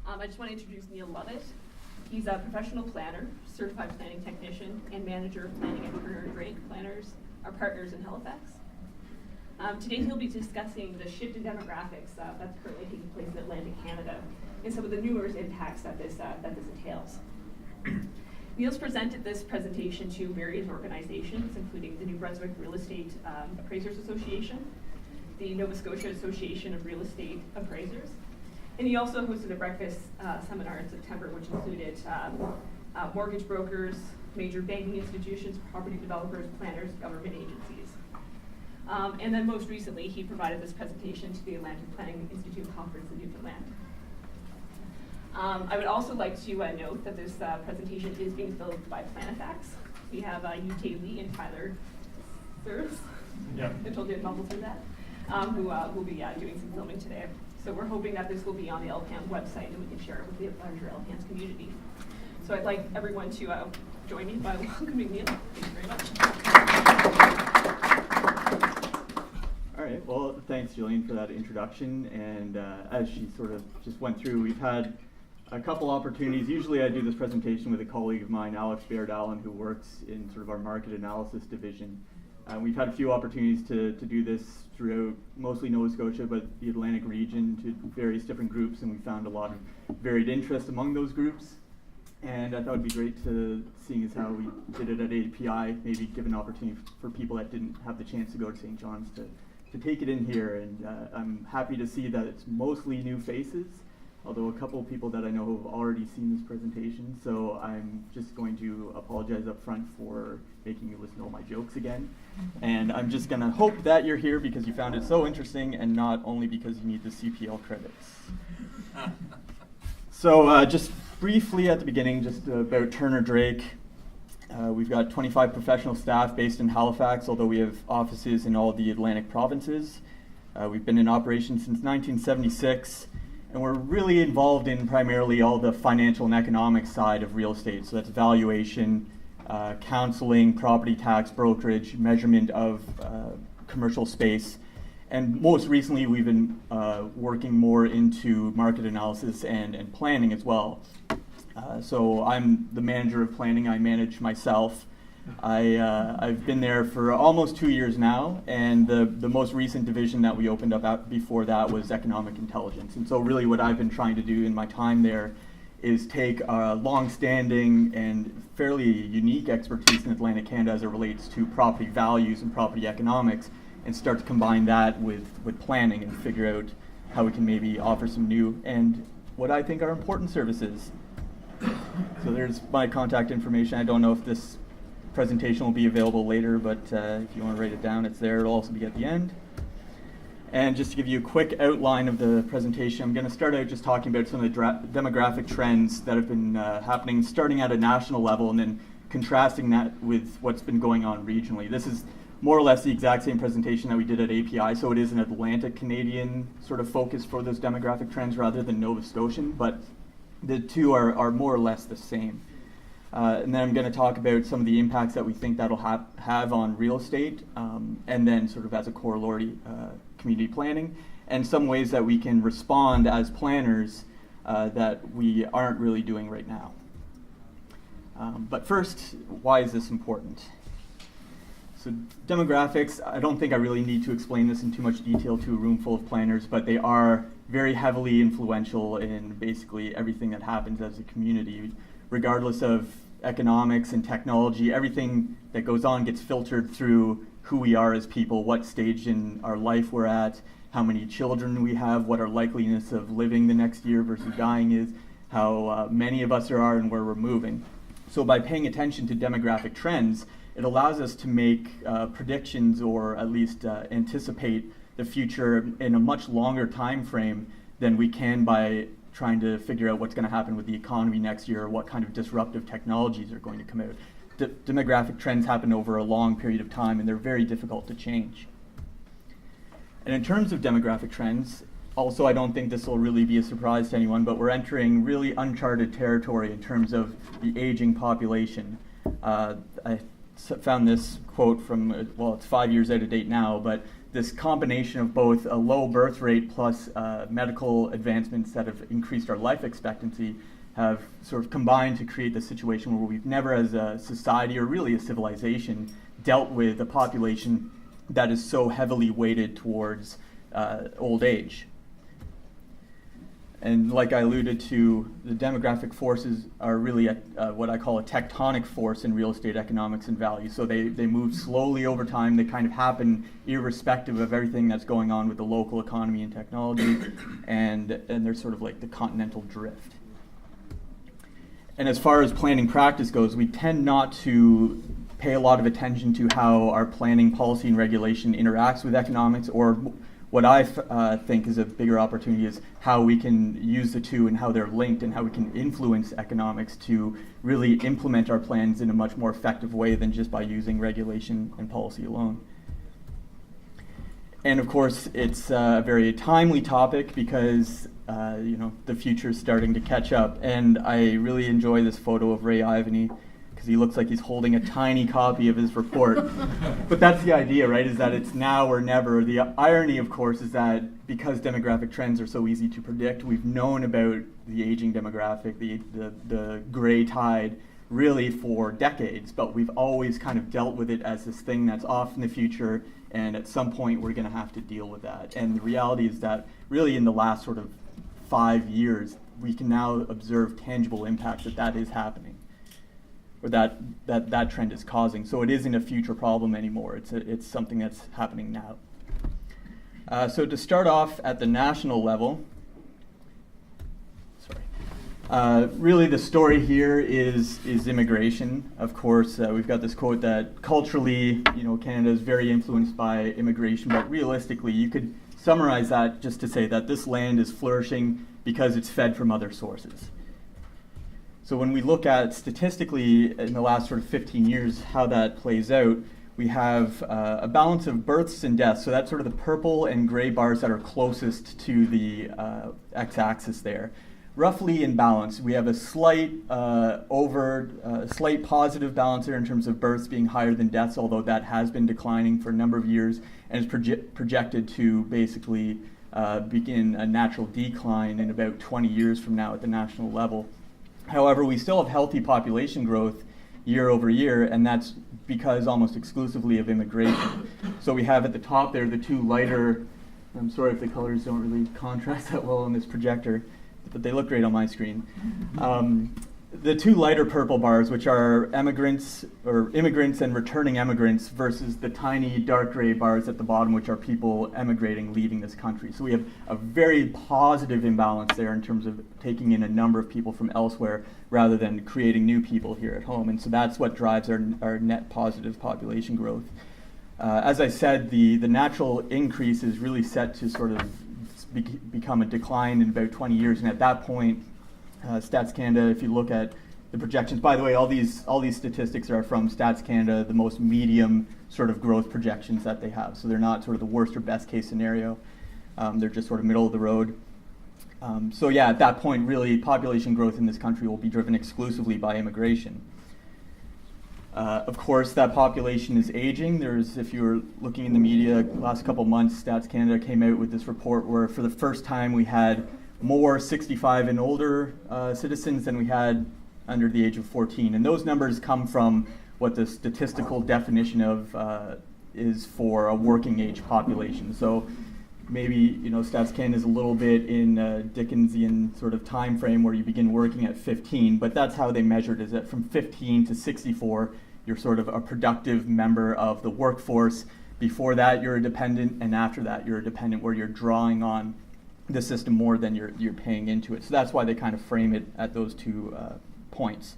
I just want to introduce Neil Lovitt. He's a professional planner, certified planning technician, and manager of planning at Turner & Drake Planners, our partners in Halifax. Today he'll be discussing the shift in demographics that's currently taking place in Atlantic Canada and some of the numerous impacts that this entails. Neil's presented this presentation to various organizations, including the New Brunswick Real Estate Appraisers Association, the Nova Scotia Association of Real Estate Appraisers, and he also hosted a breakfast seminar in September, which included mortgage brokers, major banking institutions, property developers, planners, government agencies. And then most recently, he provided this presentation to the Atlantic Planning Institute Conference in Newfoundland. I would also like to note that this presentation is being filmed by Planifax. We have UK Lee and Tyler Thurs, I told you to mumble through that, who will be doing some filming today. So we're hoping that this will be on the LPPANS website and we can share it with the larger LPPANS community. So I'd like everyone to join me by welcoming Neil. Thank you very much. All right, well, thanks, Jillian, for that introduction. And as she sort of just went through, we've had a couple opportunities. Usually I do this presentation with a colleague of mine, Alex Baird-Allen, who works in sort of our market analysis division. We've had a few opportunities to do this throughout mostly Nova Scotia, but the Atlantic region, to various different groups, and we found a lot of varied interest among those groups. And I thought it'd be great to, seeing as how we did it at API, maybe give an opportunity for people that didn't have the chance to go to St. John's to take it in here. And I'm happy to see that it's mostly new faces, although a couple of people that I know have already seen this presentation. So I'm just going to apologize up front for making you listen to all my jokes again. And I'm just gonna hope that you're here because you found it so interesting and not only because you need the CPL credits. So just briefly at the beginning, just about Turner Drake. We've got 25 professional staff based in Halifax, although we have offices in all the Atlantic provinces. We've been in operation since 1976, and we're really involved in primarily all the financial and economic side of real estate. So that's valuation, counseling, property tax, brokerage, measurement of commercial space. And most recently, we've been working more into market analysis and planning as well. So I'm the manager of planning. I manage myself. I've been there for almost 2 years now, and the most recent division that we opened up before that was economic intelligence. And so really what I've been trying to do in my time there is take a long-standing and fairly unique expertise in Atlantic Canada as it relates to property values and property economics and start to combine that with planning and figure out how we can maybe offer some new and what I think are important services. So there's my contact information. I don't know if this presentation will be available later, but if you want to write it down, it's there. It'll also be at the end. And just to give you a quick outline of the presentation, I'm going to start out just talking about some of the demographic trends that have been happening starting at a national level and then contrasting that with what's been going on regionally. This is more or less the exact same presentation that we did at API, so it is an Atlantic Canadian sort of focus for those demographic trends rather than Nova Scotian, but the two are more or less the same. And then I'm going to talk about some of the impacts that we think that'll have on real estate, and then sort of as a corollary, community planning, and some ways that we can respond as planners that we aren't really doing right now. But first, why is this important? So demographics, I don't think I really need to explain this in too much detail to a room full of planners, but they are very heavily influential in basically everything that happens as a community, regardless of economics and technology. Everything that goes on gets filtered through who we are as people, what stage in our life we're at, how many children we have, what our likeliness of living the next year versus dying is, how many of us there are, and where we're moving. So by paying attention to demographic trends, it allows us to make predictions or at least anticipate the future in a much longer time frame than we can by trying to figure out what's going to happen with the economy next year or what kind of disruptive technologies are going to come out. Demographic trends happen over a long period of time and they're very difficult to change. And in terms of demographic trends, also I don't think this will really be a surprise to anyone, but we're entering really uncharted territory in terms of the aging population. I found this quote from, well, it's 5 years out of date now, but this combination of both a low birth rate plus medical advancements that have increased our life expectancy have sort of combined to create this situation where we've never as a society or really a civilization dealt with a population that is so heavily weighted towards old age. And like I alluded to, the demographic forces are really what I call a tectonic force in real estate economics and value. So they move slowly over time. They kind of happen irrespective of everything that's going on with the local economy and technology, and they're sort of like the continental drift. And as far as planning practice goes, we tend not to pay a lot of attention to how our planning policy and regulation interacts with economics, or what I think is a bigger opportunity is how we can use the two and how they're linked and how we can influence economics to really implement our plans in a much more effective way than just by using regulation and policy alone. And of course, it's a very timely topic because the future is starting to catch up. And I really enjoy this photo of Ray Ivany, because he looks like he's holding a tiny copy of his report. But that's the idea, right, is that it's now or never. The irony, of course, is that because demographic trends are so easy to predict, we've known about the aging demographic, the gray tide, really for decades, but we've always kind of dealt with it as this thing that's off in the future, and at some point we're going to have to deal with that. And the reality is that really in the last sort of 5 years, we can now observe tangible impacts that is happening, or that trend is causing. So it isn't a future problem anymore. It's something that's happening now. So to start off at the national level, really the story here is immigration. Of course, we've got this quote that culturally, Canada is very influenced by immigration, but realistically, you could summarize that just to say that this land is flourishing because it's fed from other sources. So when we look at statistically in the last sort of 15 years how that plays out, we have a balance of births and deaths. So that's sort of the purple and gray bars that are closest to the x-axis there. Roughly in balance. We have a slight slight positive balance there in terms of births being higher than deaths, although that has been declining for a number of years and is projected to basically begin a natural decline in about 20 years from now at the national level. However, we still have healthy population growth year over year, and that's because almost exclusively of immigration. So we have at the top there the two lighter, I'm sorry if the colors don't really contrast that well on this projector, but they look great on my screen. The two lighter purple bars, which are immigrants and returning immigrants, versus the tiny dark gray bars at the bottom, which are people emigrating, leaving this country. So we have a very positive imbalance there in terms of taking in a number of people from elsewhere rather than creating new people here at home. And so that's what drives our net positive population growth. As I said, the natural increase is really set to sort of become a decline in about 20 years, and at that point, Stats Canada, if you look at the projections, by the way, all these statistics are from Stats Canada, the most medium sort of growth projections that they have. So they're not sort of the worst or best case scenario. They're just sort of middle of the road. So yeah, at that point, really, population growth in this country will be driven exclusively by immigration. Of course, that population is aging. If you were looking in the media last couple months, Stats Canada came out with this report where for the first time we had more 65 and older citizens than we had under the age of 14. And those numbers come from what the statistical definition of is for a working age population. So maybe Stats Canada is a little bit in Dickensian sort of time frame where you begin working at 15, but that's how they measured it, is that from 15 to 64, you're sort of a productive member of the workforce. Before that, you're a dependent, and after that, you're a dependent where you're drawing on the system more than you're paying into it. So that's why they kind of frame it at those 2 points.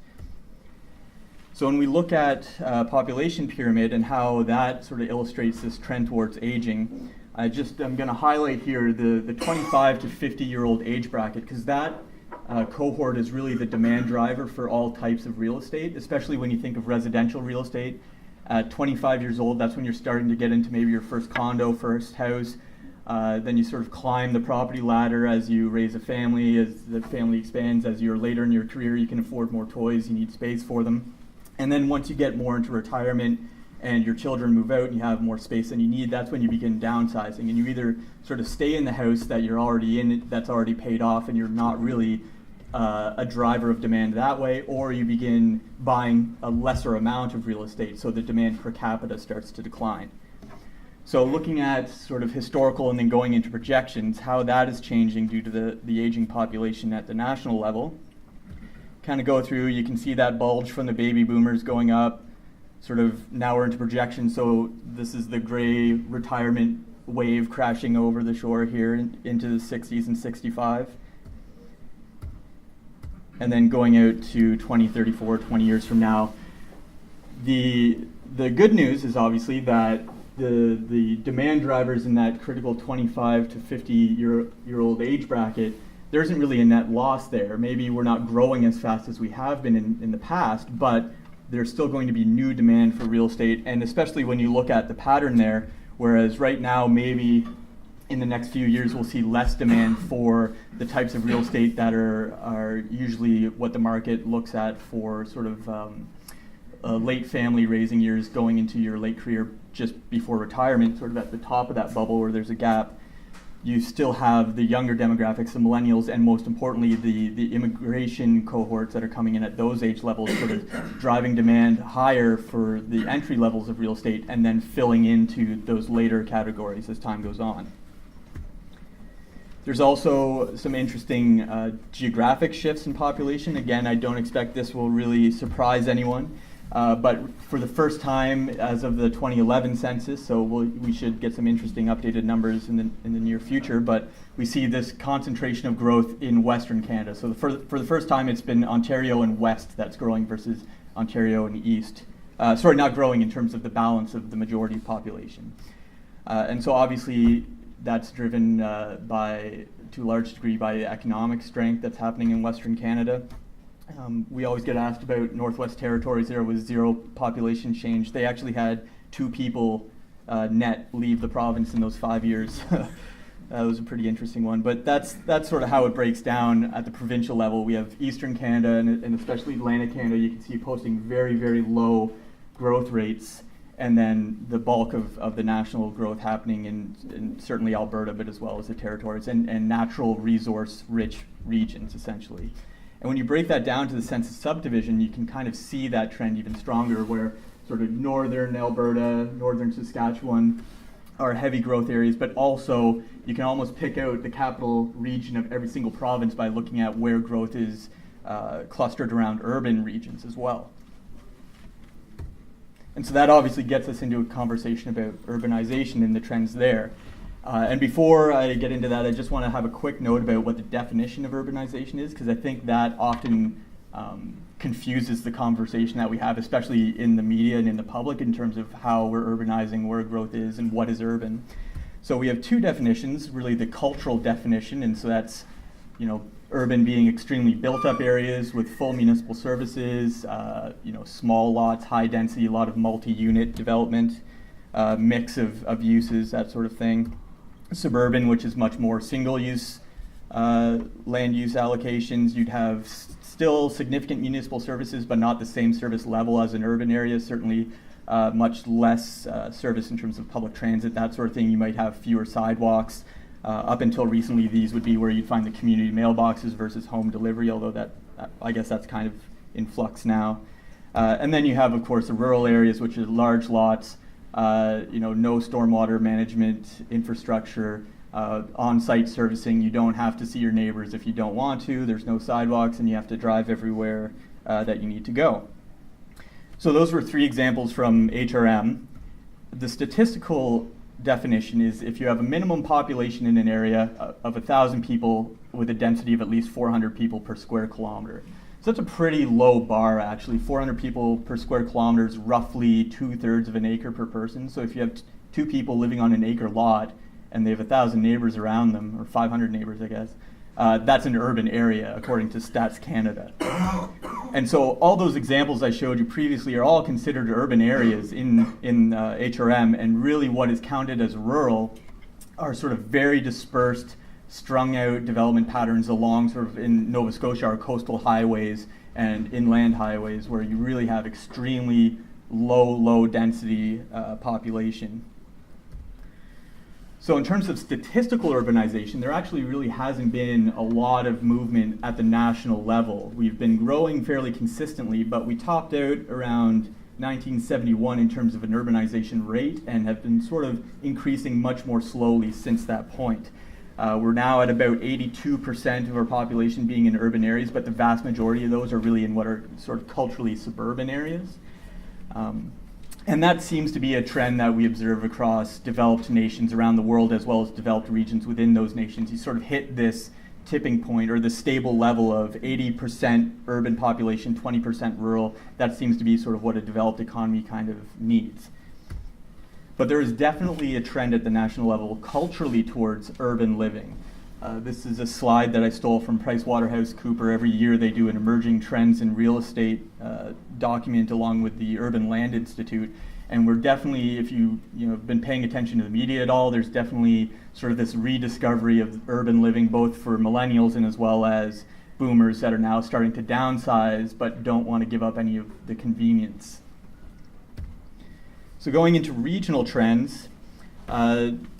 So when we look at population pyramid and how that sort of illustrates this trend towards aging, I'm going to highlight here the 25 to 50-year-old age bracket, because that cohort is really the demand driver for all types of real estate, especially when you think of residential real estate. At 25 years old, that's when you're starting to get into maybe your first condo, first house. Then you sort of climb the property ladder as you raise a family, as the family expands, as you're later in your career, you can afford more toys, you need space for them. And then once you get more into retirement and your children move out and you have more space than you need, that's when you begin downsizing. And you either sort of stay in the house that you're already in, that's already paid off, and you're not really a driver of demand that way, or you begin buying a lesser amount of real estate, so the demand per capita starts to decline. So looking at sort of historical and then going into projections, how that is changing due to the aging population at the national level. Kind of go through, you can see that bulge from the baby boomers going up, sort of now we're into projections, so this is the gray retirement wave crashing over the shore here into the 60s and 65. And then going out to 2034, 20 years from now. The good news is obviously that the demand drivers in that critical 25 to 50-year-old age bracket, there isn't really a net loss there. Maybe we're not growing as fast as we have been in the past, but there's still going to be new demand for real estate, and especially when you look at the pattern there, whereas right now maybe in the next few years we'll see less demand for the types of real estate that are usually what the market looks at for sort of late family raising years, going into your late career just before retirement, sort of at the top of that bubble where there's a gap. You still have the younger demographics, the millennials, and most importantly, the immigration cohorts that are coming in at those age levels, sort of driving demand higher for the entry levels of real estate and then filling into those later categories as time goes on. There's also some interesting geographic shifts in population. Again, I don't expect this will really surprise anyone. But for the first time as of the 2011 census, so we should get some interesting updated numbers in the near future, but we see this concentration of growth in Western Canada. So for the first time it's been Ontario and West that's growing versus Ontario and East. Sorry, not growing in terms of the balance of the majority population. And so obviously that's driven to a large degree by economic strength that's happening in Western Canada. We always get asked about Northwest Territories. There was zero population change. They actually had 2 people net leave the province in those 5 years. That was a pretty interesting one. But that's sort of how it breaks down at the provincial level. We have Eastern Canada and especially Atlantic Canada. You can see posting very, very low growth rates. And then the bulk of the national growth happening in certainly Alberta, but as well as the territories and natural resource-rich regions, essentially. And when you break that down to the census subdivision, you can kind of see that trend even stronger, where sort of northern Alberta, northern Saskatchewan are heavy growth areas, but also you can almost pick out the capital region of every single province by looking at where growth is clustered around urban regions as well. And so that obviously gets us into a conversation about urbanization and the trends there. And before I get into that, I just want to have a quick note about what the definition of urbanization is, because I think that often confuses the conversation that we have, especially in the media and in the public, in terms of how we're urbanizing, where growth is, and what is urban. So we have 2 definitions, really the cultural definition, and so that's, urban being extremely built-up areas with full municipal services, small lots, high density, a lot of multi-unit development, mix of uses, that sort of thing. Suburban, which is much more single-use land use allocations. You'd have still significant municipal services, but not the same service level as an urban area. Certainly much less service in terms of public transit, that sort of thing. You might have fewer sidewalks. Up until recently, these would be where you'd find the community mailboxes versus home delivery, although I guess that's kind of in flux now. And then you have, of course, the rural areas, which are large lots, no stormwater management infrastructure, on-site servicing. You don't have to see your neighbors if you don't want to. There's no sidewalks, and you have to drive everywhere that you need to go. So those were 3 examples from HRM. The statistical definition is if you have a minimum population in an area of 1,000 people with a density of at least 400 people per square kilometer. So that's a pretty low bar, actually. 400 people per square kilometer is roughly 2/3 of an acre per person. So if you have 2 people living on an acre lot and they have 1,000 neighbors around them, or 500 neighbors, I guess, that's an urban area, according to Stats Canada. And so all those examples I showed you previously are all considered urban areas in HRM, and really what is counted as rural are sort of very dispersed, strung out development patterns along sort of in Nova Scotia our coastal highways and inland highways, where you really have extremely low density population. So in terms of statistical urbanization, there actually really hasn't been a lot of movement at the national level. We've been growing fairly consistently, but we topped out around 1971 in terms of an urbanization rate and have been sort of increasing much more slowly since that point. We're now at about 82% of our population being in urban areas, but the vast majority of those are really in what are sort of culturally suburban areas. And that seems to be a trend that we observe across developed nations around the world as well as developed regions within those nations. You sort of hit this tipping point or the stable level of 80% urban population, 20% rural. That seems to be sort of what a developed economy kind of needs. But there is definitely a trend at the national level culturally towards urban living. This is a slide that I stole from PricewaterhouseCoopers. Every year they do an emerging trends in real estate document along with the Urban Land Institute. And we're definitely, if you've been paying attention to the media at all, there's definitely sort of this rediscovery of urban living, both for millennials and as well as boomers that are now starting to downsize but don't want to give up any of the convenience. So going into regional trends,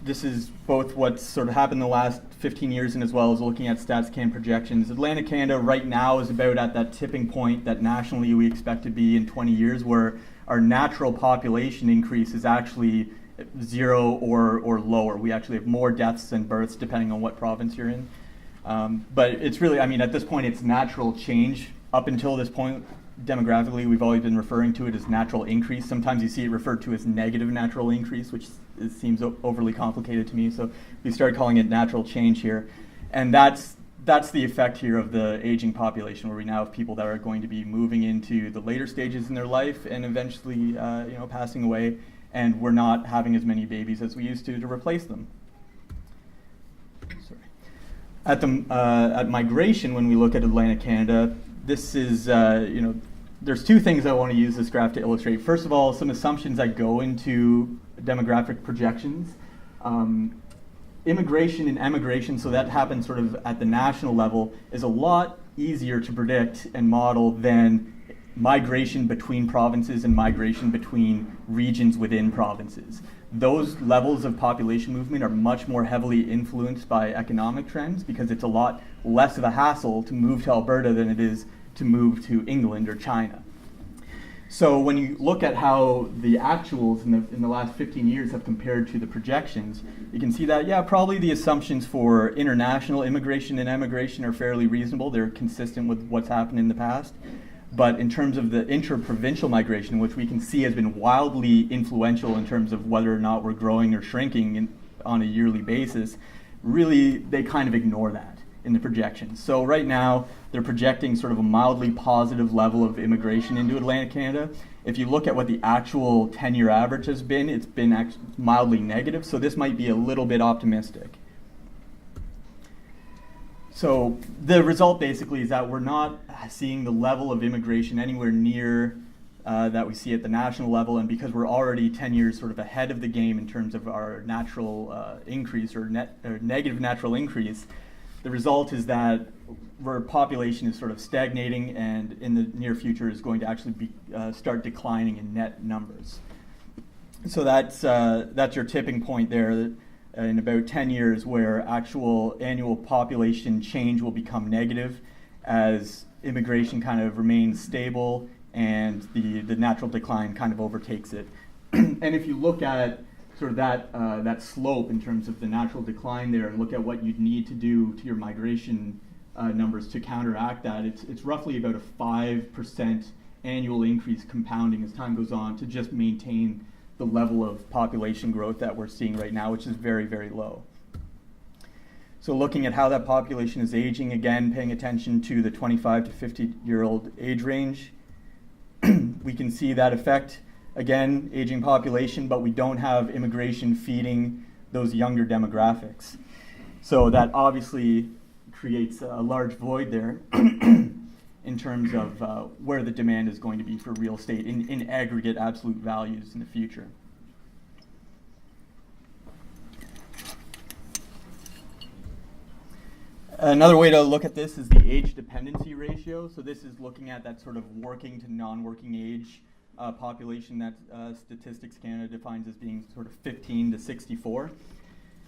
this is both what's sort of happened in the last 15 years and as well as looking at StatsCan projections. Atlantic Canada right now is about at that tipping point that nationally we expect to be in 20 years where our natural population increase is actually 0 or lower. We actually have more deaths than births depending on what province you're in. But it's really, at this point it's natural change. Up until this point, demographically, we've always been referring to it as natural increase. Sometimes you see it referred to as negative natural increase, which seems overly complicated to me. So we started calling it natural change here. And that's the effect here of the aging population, where we now have people that are going to be moving into the later stages in their life and eventually passing away, and we're not having as many babies as we used to replace them. Sorry. At migration, when we look at Atlantic Canada, this is, there's two things I want to use this graph to illustrate. First of all, some assumptions that go into demographic projections. Immigration and emigration, so that happens sort of at the national level, is a lot easier to predict and model than migration between provinces and migration between regions within provinces. Those levels of population movement are much more heavily influenced by economic trends because it's a lot less of a hassle to move to Alberta than it is to move to England or China. So when you look at how the actuals in the last 15 years have compared to the projections, you can see that, probably the assumptions for international immigration and emigration are fairly reasonable. They're consistent with what's happened in the past. But in terms of the inter-provincial migration, which we can see has been wildly influential in terms of whether or not we're growing or shrinking on a yearly basis, really they kind of ignore that in the projections. So right now, they're projecting sort of a mildly positive level of immigration into Atlantic Canada. If you look at what the actual 10-year average has been, it's been mildly negative, so this might be a little bit optimistic. So the result basically is that we're not seeing the level of immigration anywhere near that we see at the national level, and because we're already 10 years sort of ahead of the game in terms of our natural increase or negative natural increase, the result is that our population is sort of stagnating and in the near future is going to actually start declining in net numbers. So that's your tipping point there in about 10 years where actual annual population change will become negative as immigration kind of remains stable and the natural decline kind of overtakes it. And if you look at sort of that slope in terms of the natural decline there and look at what you'd need to do to your migration numbers to counteract that, it's roughly about a 5% annual increase compounding as time goes on to just maintain the level of population growth that we're seeing right now, which is very, very low. So looking at how that population is aging, again, paying attention to the 25 to 50-year-old age range, we can see that effect. Again, aging population, but we don't have immigration feeding those younger demographics. So that obviously creates a large void there in terms of where the demand is going to be for real estate in aggregate absolute values in the future. Another way to look at this is the age dependency ratio. So this is looking at that sort of working to non-working age population that Statistics Canada defines as being sort of 15 to 64.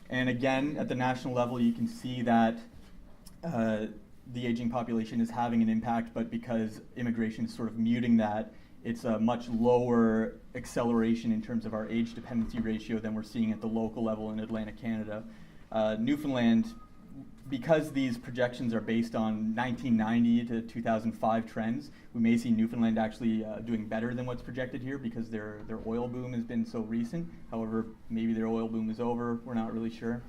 And again, at the national level, you can see that the aging population is having an impact, but because immigration is sort of muting that, it's a much lower acceleration in terms of our age dependency ratio than we're seeing at the local level in Atlantic Canada. Newfoundland, because these projections are based on 1990 to 2005 trends, we may see Newfoundland actually doing better than what's projected here because their oil boom has been so recent. However, maybe their oil boom is over, we're not really sure.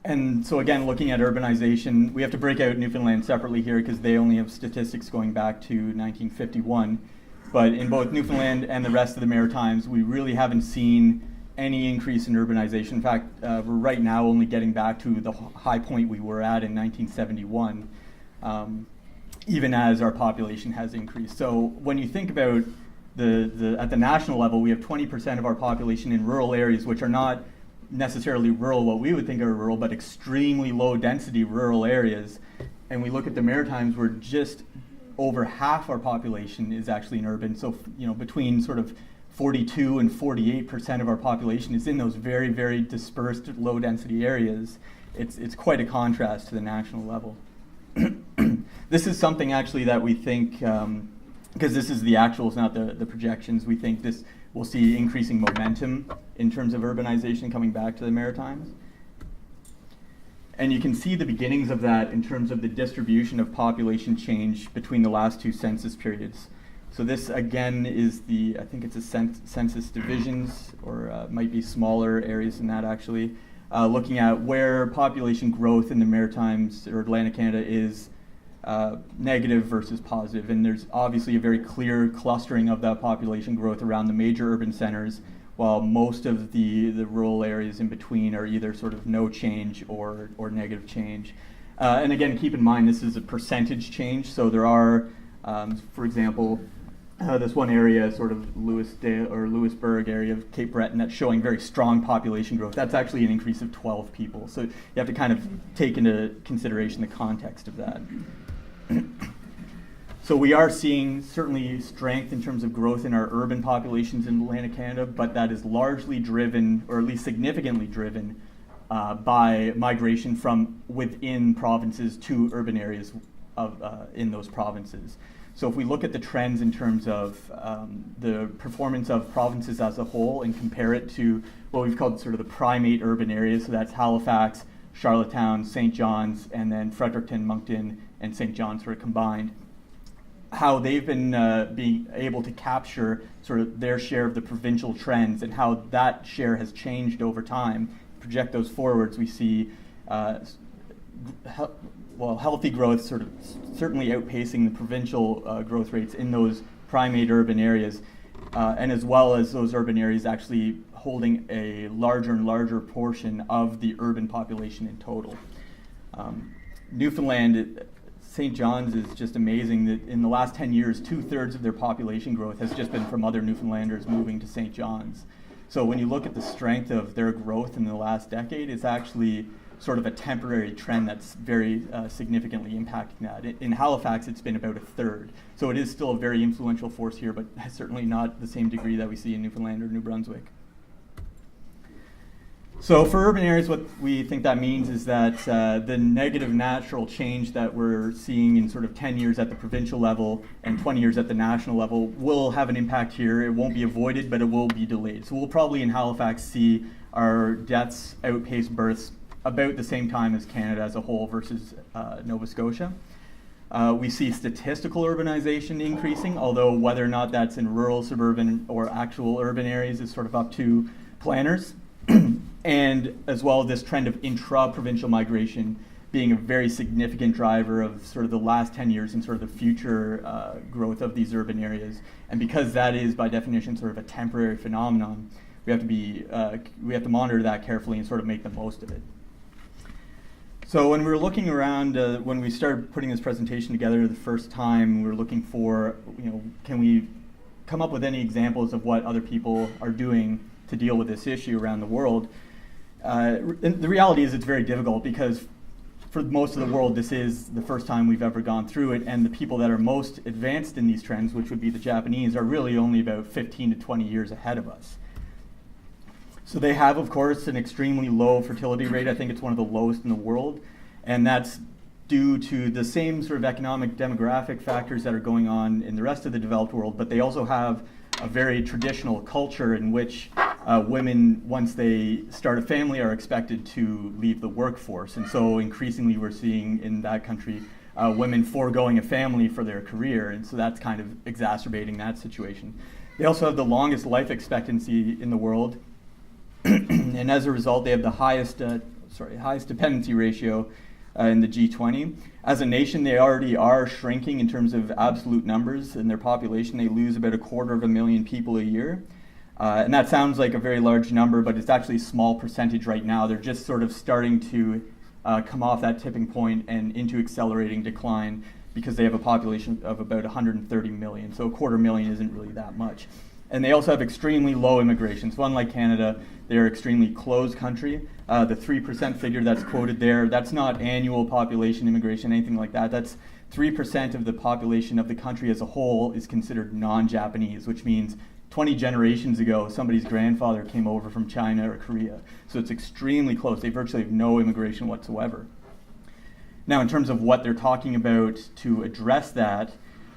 And so again, looking at urbanization, we have to break out Newfoundland separately here because they only have statistics going back to 1951. But in both Newfoundland and the rest of the Maritimes, we really haven't seen any increase in urbanization. In fact, we're right now only getting back to the high point we were at in 1971, even as our population has increased. So when you think about at the national level, we have 20% of our population in rural areas, which are not necessarily rural, what we would think are rural, but extremely low density rural areas. And we look at the Maritimes, we're just over half our population is actually in urban. So, between sort of 42 and 48% of our population is in those very, very dispersed, low density areas. It's quite a contrast to the national level. This is something actually that we think, because this is the actuals, not the projections, we think this will see increasing momentum in terms of urbanization coming back to the Maritimes. And you can see the beginnings of that in terms of the distribution of population change between the last two census periods. So this again is I think it's a census divisions, or might be smaller areas than that actually, looking at where population growth in the Maritimes or Atlantic Canada is negative versus positive. And there's obviously a very clear clustering of that population growth around the major urban centers, while most of the rural areas in between are either sort of no change or negative change. And again, keep in mind this is a percentage change, so there are, for example, this one area, sort of Lewisburg area of Cape Breton, that's showing very strong population growth. That's actually an increase of 12 people. So you have to kind of take into consideration the context of that. So we are seeing certainly strength in terms of growth in our urban populations in Atlantic Canada, but that is largely driven, or at least significantly driven, by migration from within provinces to urban areas in those provinces. So if we look at the trends in terms of the performance of provinces as a whole and compare it to what we've called sort of the primate urban areas, so that's Halifax, Charlottetown, St. John's, and then Fredericton, Moncton, and St. John's sort of combined, how they've been being able to capture sort of their share of the provincial trends and how that share has changed over time. Project those forwards, we see healthy growth sort of certainly outpacing the provincial growth rates in those primate urban areas, and as well as those urban areas actually holding a larger and larger portion of the urban population in total. Newfoundland, St. John's is just amazing that in the last 10 years, 2/3 of their population growth has just been from other Newfoundlanders moving to St. John's. So when you look at the strength of their growth in the last decade, it's actually sort of a temporary trend that's very significantly impacting that. In Halifax, it's been about 1/3. So it is still a very influential force here, but certainly not the same degree that we see in Newfoundland or New Brunswick. So for urban areas, what we think that means is that the negative natural change that we're seeing in sort of 10 years at the provincial level and 20 years at the national level will have an impact here. It won't be avoided, but it will be delayed. So we'll probably in Halifax see our deaths outpace births about the same time as Canada as a whole versus Nova Scotia. We see statistical urbanization increasing, although whether or not that's in rural, suburban, or actual urban areas is sort of up to planners. And as well, this trend of intra-provincial migration being a very significant driver of sort of the last 10 years and sort of the future growth of these urban areas. And because that is, by definition, sort of a temporary phenomenon, we have to monitor that carefully and sort of make the most of it. So when we were looking around, when we started putting this presentation together the first time, we were looking for, can we come up with any examples of what other people are doing to deal with this issue around the world? And the reality is it's very difficult because for most of the world, this is the first time we've ever gone through it, and the people that are most advanced in these trends, which would be the Japanese, are really only about 15 to 20 years ahead of us. So they have, of course, an extremely low fertility rate. I think it's one of the lowest in the world, and that's due to the same sort of economic demographic factors that are going on in the rest of the developed world, but they also have a very traditional culture in which women, once they start a family, are expected to leave the workforce. And so increasingly we're seeing in that country women foregoing a family for their career, and so that's kind of exacerbating that situation. They also have the longest life expectancy in the world, and as a result they have the highest dependency ratio in the G20. As a nation, they already are shrinking in terms of absolute numbers in their population. They lose about 250,000 people a year. And that sounds like a very large number, but it's actually a small percentage right now. They're just sort of starting to come off that tipping point and into accelerating decline because they have a population of about 130 million. So 250,000 isn't really that much. And they also have extremely low immigration. So unlike Canada, they're an extremely closed country. The 3% figure that's quoted there, that's not annual population immigration, anything like that. That's 3% of the population of the country as a whole is considered non-Japanese, which means 20 generations ago, somebody's grandfather came over from China or Korea. So it's extremely close. They virtually have no immigration whatsoever. Now, in terms of what they're talking about to address that,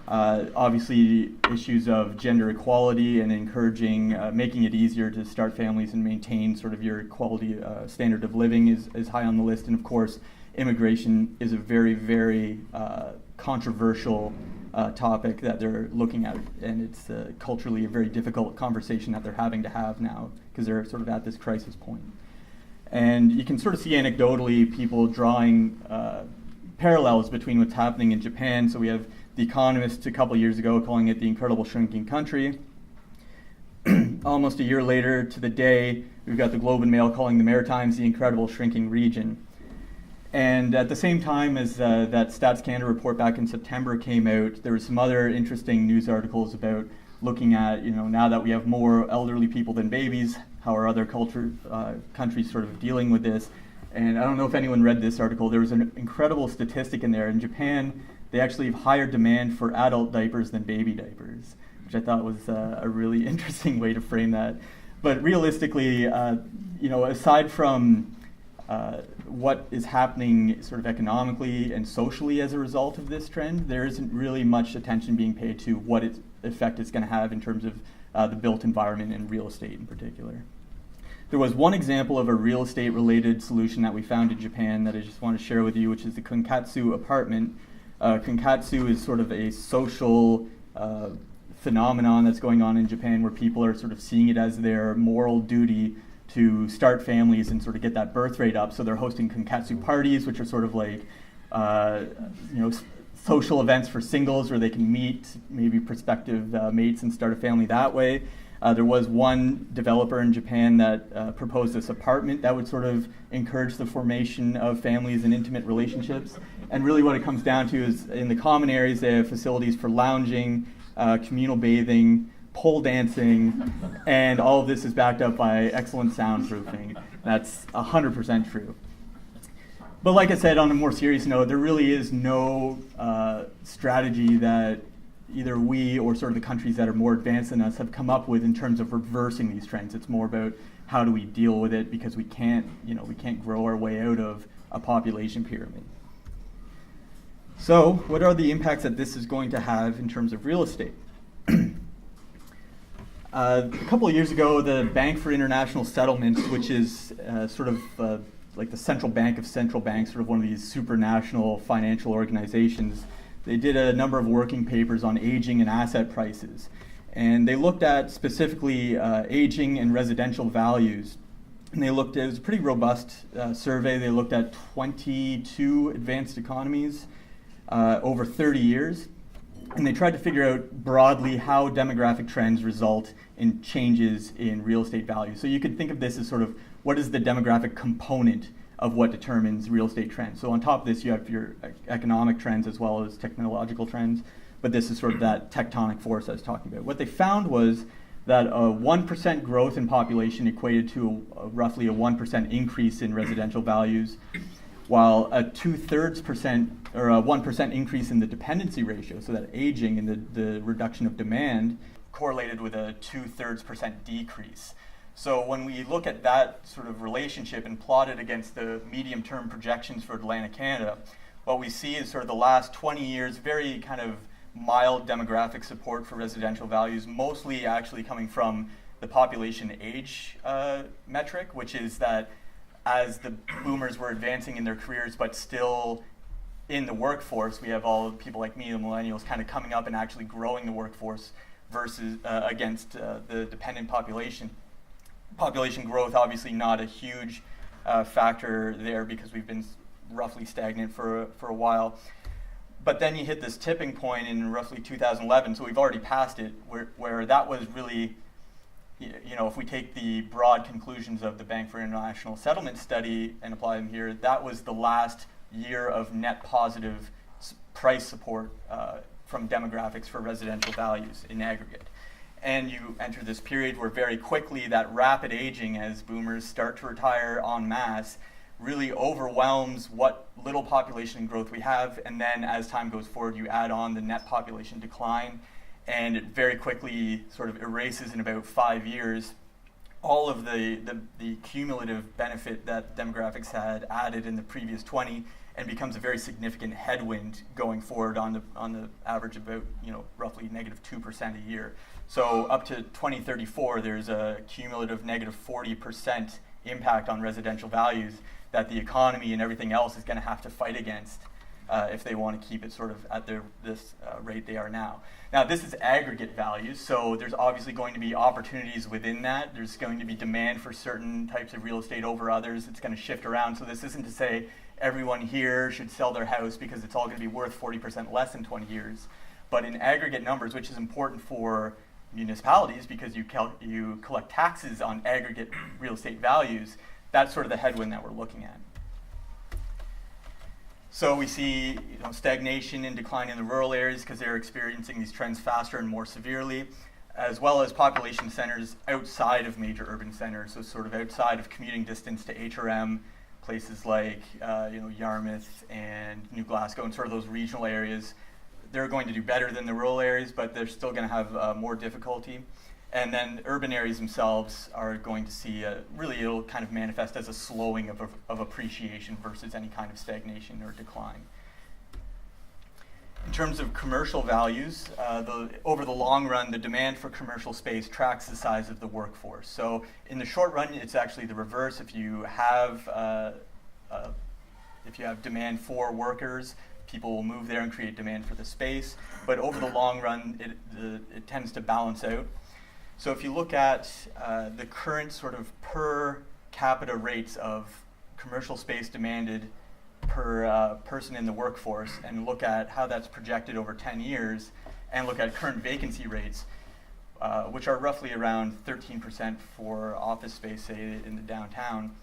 obviously issues of gender equality and encouraging, making it easier to start families and maintain sort of your quality standard of living is high on the list. And of course, immigration is a very, very controversial topic that they're looking at, and it's culturally a very difficult conversation that they're having to have now because they're sort of at this crisis point. And you can sort of see anecdotally people drawing parallels between what's happening in Japan. So we have The Economist a couple years ago calling it the incredible shrinking country. Almost a year later to the day, we've got the Globe and Mail calling the Maritimes the incredible shrinking region. And at the same time as that Stats Canada report back in September came out, there were some other interesting news articles about looking at, now that we have more elderly people than babies, how are other countries sort of dealing with this? And I don't know if anyone read this article. There was an incredible statistic in there. In Japan, they actually have higher demand for adult diapers than baby diapers, which I thought was a really interesting way to frame that. But realistically, aside from what is happening sort of economically and socially as a result of this trend, there isn't really much attention being paid to what effect it's going to have in terms of the built environment and real estate in particular. There was one example of a real estate related solution that we found in Japan that I just want to share with you, which is the Kunkatsu apartment. Kunkatsu is sort of a social phenomenon that's going on in Japan where people are sort of seeing it as their moral duty to start families and sort of get that birth rate up. So they're hosting Kunkatsu parties, which are sort of like social events for singles where they can meet maybe prospective mates and start a family that way. There was one developer in Japan that proposed this apartment that would sort of encourage the formation of families and intimate relationships. And really what it comes down to is in the common areas they have facilities for lounging, communal bathing, pole dancing, and all of this is backed up by excellent soundproofing. That's 100% true. But like I said, on a more serious note, there really is no strategy that either we or sort of the countries that are more advanced than us have come up with in terms of reversing these trends. It's more about how do we deal with it because we can't grow our way out of a population pyramid. So what are the impacts that this is going to have in terms of real estate? A couple of years ago, the Bank for International Settlements, which is sort of like the central bank of central banks, sort of one of these supranational financial organizations, they did a number of working papers on aging and asset prices. And they looked at specifically aging and residential values. And it was a pretty robust survey. They looked at 22 advanced economies over 30 years. And they tried to figure out broadly how demographic trends result in changes in real estate value. So you could think of this as sort of what is the demographic component of what determines real estate trends. So on top of this, you have your economic trends as well as technological trends. But this is sort of that tectonic force I was talking about. What they found was that a 1% growth in population equated to roughly a 1% increase in residential values, while a 2/3% or a 1% increase in the dependency ratio, so that aging and the reduction of demand, correlated with a 2/3% decrease. So when we look at that sort of relationship and plot it against the medium-term projections for Atlantic Canada, what we see is sort of the last 20 years, very kind of mild demographic support for residential values, mostly actually coming from the population age metric, which is that as the boomers were advancing in their careers but still in the workforce, we have all the people like me, the millennials, kind of coming up and actually growing the workforce versus against the dependent population. Population growth, obviously not a huge factor there because we've been roughly stagnant for a while. But then you hit this tipping point in roughly 2011, so we've already passed it, where that was really, if we take the broad conclusions of the Bank for International Settlement study and apply them here, that was the last year of net positive price support from demographics for residential values in aggregate. And you enter this period where very quickly that rapid aging as boomers start to retire en masse really overwhelms what little population growth we have, and then as time goes forward you add on the net population decline, and it very quickly sort of erases in about 5 years all of the cumulative benefit that demographics had added in the previous 20, and becomes a very significant headwind going forward on the average about roughly negative 2% a year. So up to 2034, there's a cumulative negative 40% impact on residential values that the economy and everything else is going to have to fight against if they want to keep it sort of at this rate they are now. Now, this is aggregate values, so there's obviously going to be opportunities within that. There's going to be demand for certain types of real estate over others. It's going to shift around. So this isn't to say everyone here should sell their house because it's all going to be worth 40% less in 20 years. But in aggregate numbers, which is important for municipalities because you collect taxes on aggregate real estate values, that's sort of the headwind that we're looking at. So we see stagnation and decline in the rural areas because they're experiencing these trends faster and more severely, as well as population centers outside of major urban centers, so sort of outside of commuting distance to HRM, places like Yarmouth and New Glasgow and sort of those regional areas. They're going to do better than the rural areas, but they're still going to have more difficulty. And then urban areas themselves are going to see, it'll kind of manifest as a slowing of appreciation versus any kind of stagnation or decline. In terms of commercial values, over the long run, the demand for commercial space tracks the size of the workforce. So in the short run, it's actually the reverse. If you have demand for workers, people will move there and create demand for the space. But over the long run, it tends to balance out. So if you look at the current sort of per capita rates of commercial space demanded per person in the workforce, and look at how that's projected over 10 years, and look at current vacancy rates, which are roughly around 13% for office space, say, in the downtown,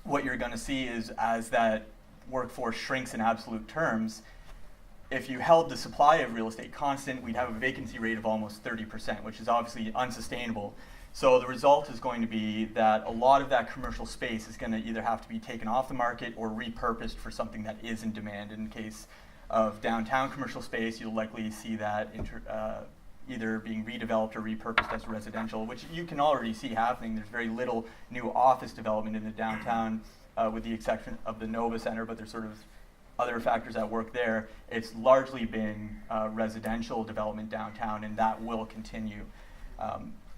what you're going to see is as that workforce shrinks in absolute terms, if you held the supply of real estate constant, we'd have a vacancy rate of almost 30%, which is obviously unsustainable. So the result is going to be that a lot of that commercial space is going to either have to be taken off the market or repurposed for something that is in demand. In case of downtown commercial space, you'll likely see that either being redeveloped or repurposed as residential, which you can already see happening. There's very little new office development in the downtown, with the exception of the Nova Center, but there's sort of other factors at work there. It's largely been residential development downtown, and that will continue.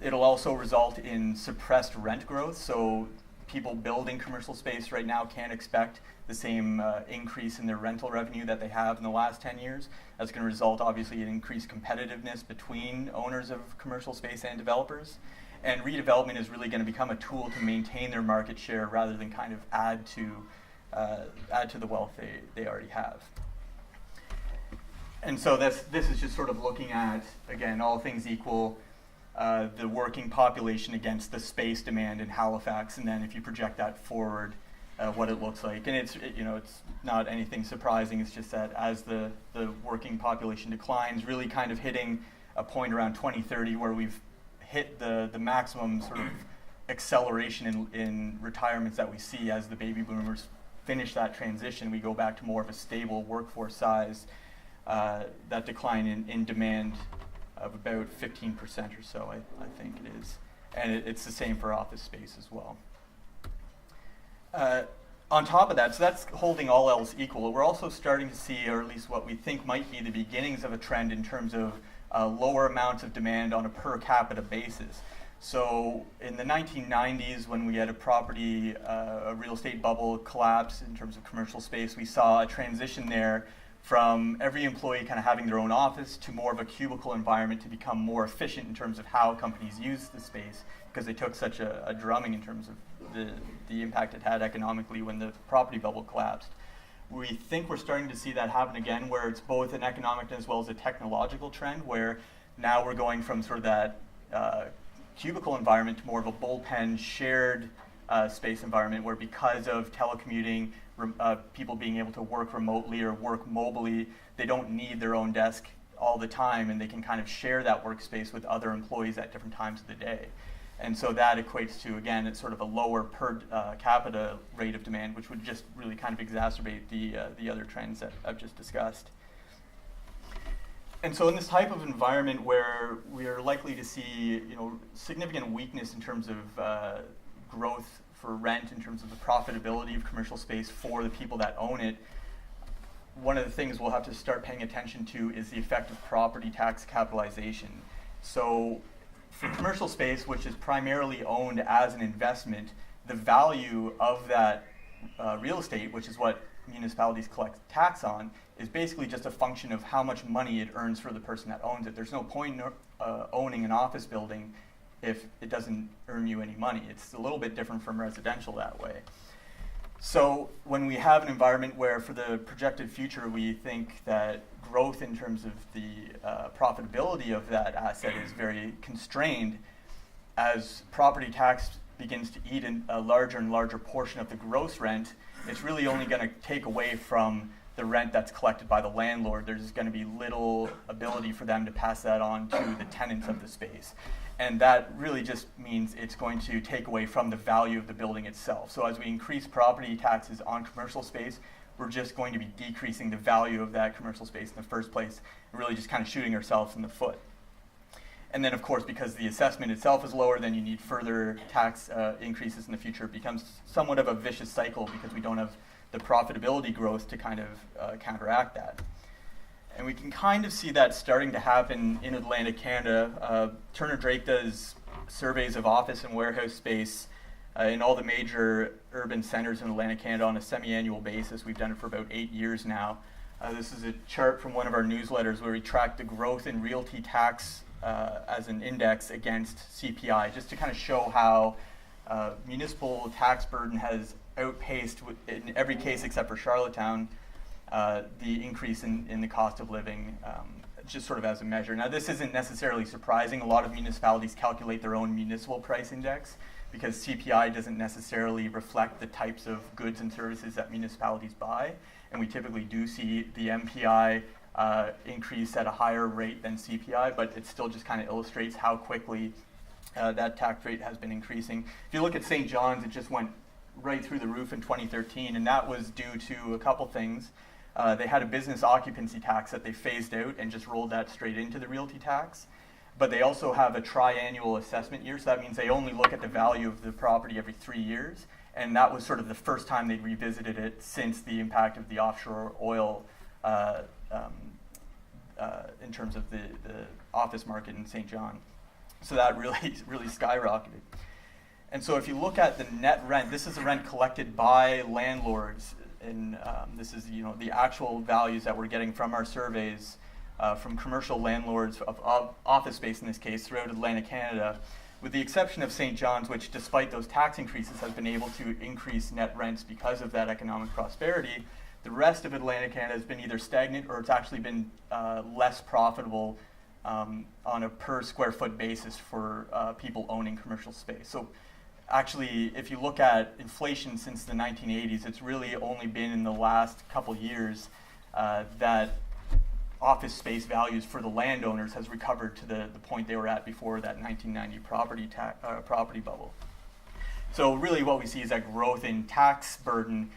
It'll also result in suppressed rent growth, so people building commercial space right now can't expect the same increase in their rental revenue that they have in the last 10 years. That's going to result, obviously, in increased competitiveness between owners of commercial space and developers. And redevelopment is really going to become a tool to maintain their market share rather than kind of add to the wealth they already have. And so this is just sort of looking at, again, all things equal, the working population against the space demand in Halifax, and then if you project that forward, what it looks like. And it's not anything surprising. It's just that as the working population declines, really kind of hitting a point around 2030 where we've hit the maximum sort of acceleration in retirements that we see as the baby boomers finish that transition, we go back to more of a stable workforce size, that decline in demand of about 15% or so, I think it is. And it's the same for office space as well. On top of that, so that's holding all else equal, we're also starting to see, or at least what we think might be the beginnings of a trend in terms of lower amounts of demand on a per capita basis. So in the 1990s, when we had a real estate bubble collapse in terms of commercial space, we saw a transition there from every employee kind of having their own office to more of a cubicle environment to become more efficient in terms of how companies use the space, because they took such a drumming in terms of the impact it had economically when the property bubble collapsed. We think we're starting to see that happen again, where it's both an economic as well as a technological trend, where now we're going from sort of that cubicle environment to more of a bullpen shared space environment, where because of telecommuting, people being able to work remotely or work mobilely, they don't need their own desk all the time, and they can kind of share that workspace with other employees at different times of the day. And so that equates to, again, it's sort of a lower per capita rate of demand, which would just really kind of exacerbate the other trends that I've just discussed. And so in this type of environment where we are likely to see, significant weakness in terms of growth for rent, in terms of the profitability of commercial space for the people that own it, one of the things we'll have to start paying attention to is the effect of property tax capitalization. So for commercial space, which is primarily owned as an investment, the value of that real estate, which is what municipalities collect tax on, is basically just a function of how much money it earns for the person that owns it. There's no point in owning an office building if it doesn't earn you any money. It's a little bit different from residential that way. So when we have an environment where for the projected future we think that growth in terms of the profitability of that asset is very constrained, as property tax begins to eat a larger and larger portion of the gross rent, it's really only going to take away from the rent that's collected by the landlord. There's going to be little ability for them to pass that on to the tenants of the space. And that really just means it's going to take away from the value of the building itself. So as we increase property taxes on commercial space, we're just going to be decreasing the value of that commercial space in the first place, and really just kind of shooting ourselves in the foot. And then, of course, because the assessment itself is lower, then you need further tax increases in the future. It becomes somewhat of a vicious cycle because we don't have the profitability growth to kind of counteract that. And we can kind of see that starting to happen in Atlantic Canada. Turner Drake does surveys of office and warehouse space in all the major urban centers in Atlantic Canada on a semi-annual basis. We've done it for about 8 years now. This is a chart from one of our newsletters where we track the growth in realty tax as an index against CPI, just to kind of show how municipal tax burden has outpaced, in every case except for Charlottetown, the increase in the cost of living, just sort of as a measure. Now, this isn't necessarily surprising. A lot of municipalities calculate their own municipal price index because CPI doesn't necessarily reflect the types of goods and services that municipalities buy. And we typically do see the MPI increase at a higher rate than CPI, but it still just kind of illustrates how quickly that tax rate has been increasing. If you look at St. John's, it just went right through the roof in 2013, and that was due to a couple things. They had a business occupancy tax that they phased out and just rolled that straight into the realty tax. But they also have a triannual assessment year, so that means they only look at the value of the property every 3 years. And that was sort of the first time they revisited it since the impact of the offshore oil in terms of the office market in St. John. So that really skyrocketed. And so if you look at the net rent, this is the rent collected by landlords, and this is the actual values that we're getting from our surveys from commercial landlords of office space in this case throughout Atlantic Canada, with the exception of St. John's, which despite those tax increases has been able to increase net rents because of that economic prosperity. The rest of Atlantic Canada has been either stagnant or it's actually been less profitable on a per square foot basis for people owning commercial space. So actually, if you look at inflation since the 1980s, it's really only been in the last couple years that office space values for the landowners has recovered to the point they were at before that 1990 property bubble. So really what we see is that growth in tax burden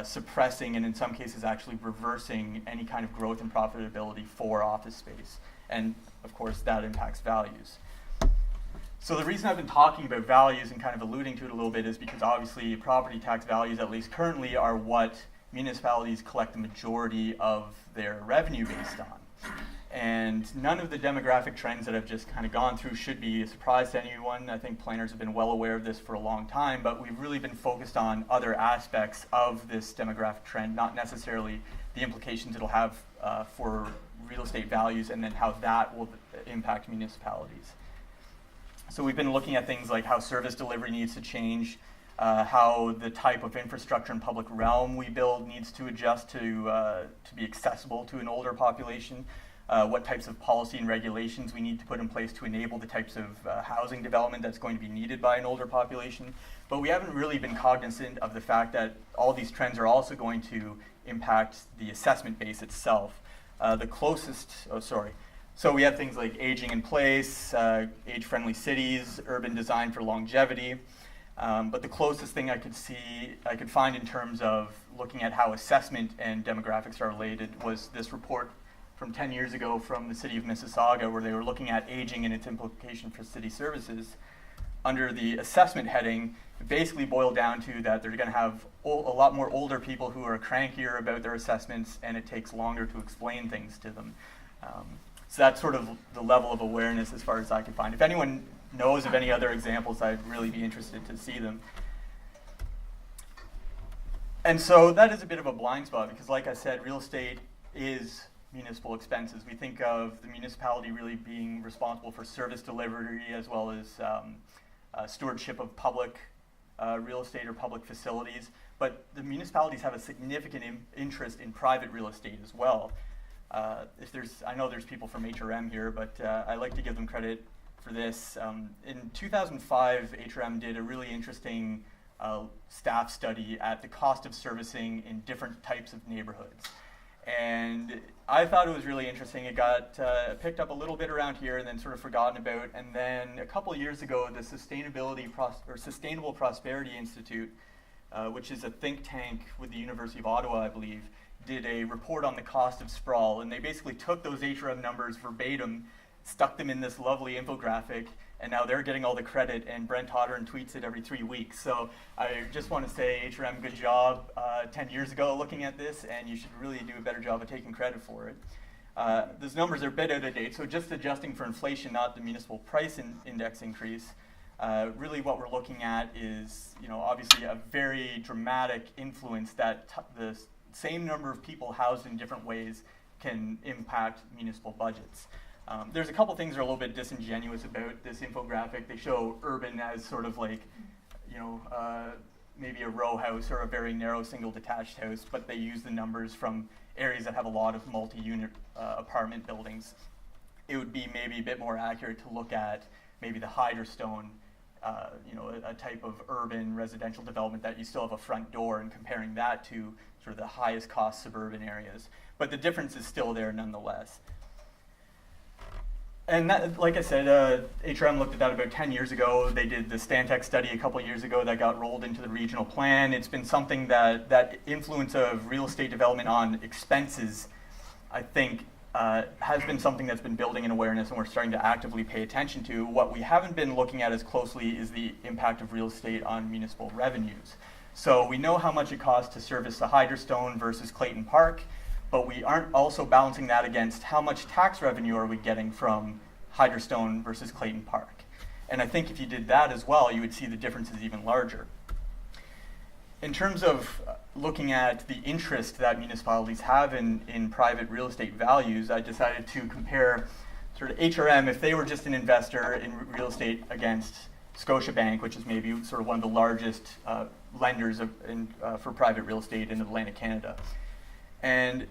suppressing and in some cases actually reversing any kind of growth and profitability for office space. And of course that impacts values. So the reason I've been talking about values and kind of alluding to it a little bit is because obviously property tax values, at least currently, are what municipalities collect the majority of their revenue based on. And none of the demographic trends that I've just kind of gone through should be a surprise to anyone. I think planners have been well aware of this for a long time, but we've really been focused on other aspects of this demographic trend, not necessarily the implications it'll have for real estate values and then how that will impact municipalities. So we've been looking at things like how service delivery needs to change, how the type of infrastructure and public realm we build needs to adjust to be accessible to an older population, what types of policy and regulations we need to put in place to enable the types of housing development that's going to be needed by an older population. But we haven't really been cognizant of the fact that all these trends are also going to impact the assessment base itself. So we have things like aging in place, age-friendly cities, urban design for longevity. But the closest thing I could find in terms of looking at how assessment and demographics are related was this report from 10 years ago from the city of Mississauga, where they were looking at aging and its implication for city services. Under the assessment heading, it basically boiled down to that they're going to have a lot more older people who are crankier about their assessments, and it takes longer to explain things to them. So that's sort of the level of awareness as far as I can find. If anyone knows of any other examples, I'd really be interested to see them. And so that is a bit of a blind spot because, like I said, real estate is municipal expenses. We think of the municipality really being responsible for service delivery as well as stewardship of public real estate or public facilities. But the municipalities have a significant interest in private real estate as well. I know there's people from HRM here, but I like to give them credit for this. In 2005, HRM did a really interesting staff study at the cost of servicing in different types of neighborhoods. And I thought it was really interesting. It got picked up a little bit around here and then sort of forgotten about. And then a couple of years ago, the Sustainable Prosperity Institute, which is a think tank with the University of Ottawa, I believe, did a report on the cost of sprawl. And they basically took those HRM numbers verbatim, stuck them in this lovely infographic, and now they're getting all the credit, and Brent Hodderan tweets it every 3 weeks. So I just want to say, HRM, good job 10 years ago looking at this, and you should really do a better job of taking credit for it. Those numbers are a bit out of date, so just adjusting for inflation, not the municipal price index increase. Really what we're looking at is, obviously a very dramatic influence that the same number of people housed in different ways can impact municipal budgets. There's a couple things that are a little bit disingenuous about this infographic. They show urban as sort of like, maybe a row house or a very narrow single detached house, but they use the numbers from areas that have a lot of multi-unit apartment buildings. It would be maybe a bit more accurate to look at maybe the Hyderstone, a type of urban residential development that you still have a front door, and comparing that to sort of the highest cost suburban areas. But the difference is still there nonetheless. And that, like I said, HRM looked at that about 10 years ago. They did the Stantec study a couple years ago that got rolled into the regional plan. It's been something that influence of real estate development on expenses, I think, has been something that's been building in awareness, and we're starting to actively pay attention to. What we haven't been looking at as closely is the impact of real estate on municipal revenues. So we know how much it costs to service the Hyderstone versus Clayton Park, but we aren't also balancing that against how much tax revenue are we getting from Hyderstone versus Clayton Park. And I think if you did that as well, you would see the differences even larger. In terms of looking at the interest that municipalities have in private real estate values, I decided to compare sort of HRM, if they were just an investor in real estate, against Scotiabank, which is maybe sort of one of the largest lenders for private real estate in Atlantic Canada. And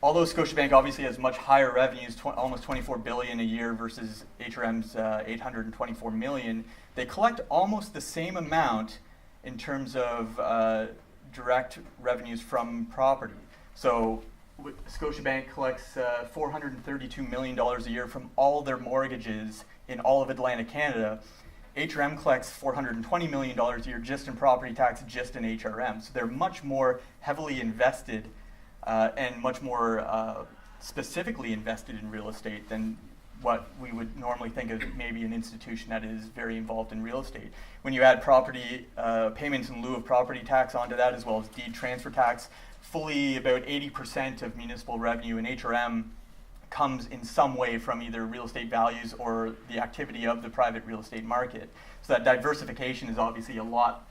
although Scotiabank obviously has much higher revenues, almost $24 billion a year versus HRM's $824 million, they collect almost the same amount in terms of direct revenues from property. So Scotiabank collects $432 million a year from all their mortgages in all of Atlantic Canada. HRM collects $420 million a year just in property tax, just in HRM. So they're much more heavily invested and much more specifically invested in real estate than what we would normally think of maybe an institution that is very involved in real estate. When you add property payments in lieu of property tax onto that, as well as deed transfer tax, fully about 80% of municipal revenue in HRM comes in some way from either real estate values or the activity of the private real estate market. So that diversification is obviously a lot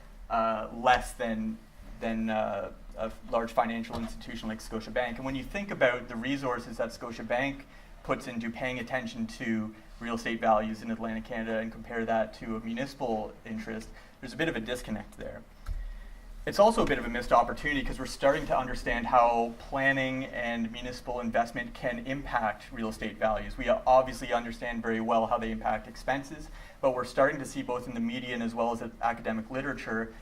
less than a large financial institution like Scotiabank. And when you think about the resources that Scotiabank puts into paying attention to real estate values in Atlantic Canada and compare that to a municipal interest, there's a bit of a disconnect there. It's also a bit of a missed opportunity because we're starting to understand how planning and municipal investment can impact real estate values. We obviously understand very well how they impact expenses, but we're starting to see both in the media and as well as academic literature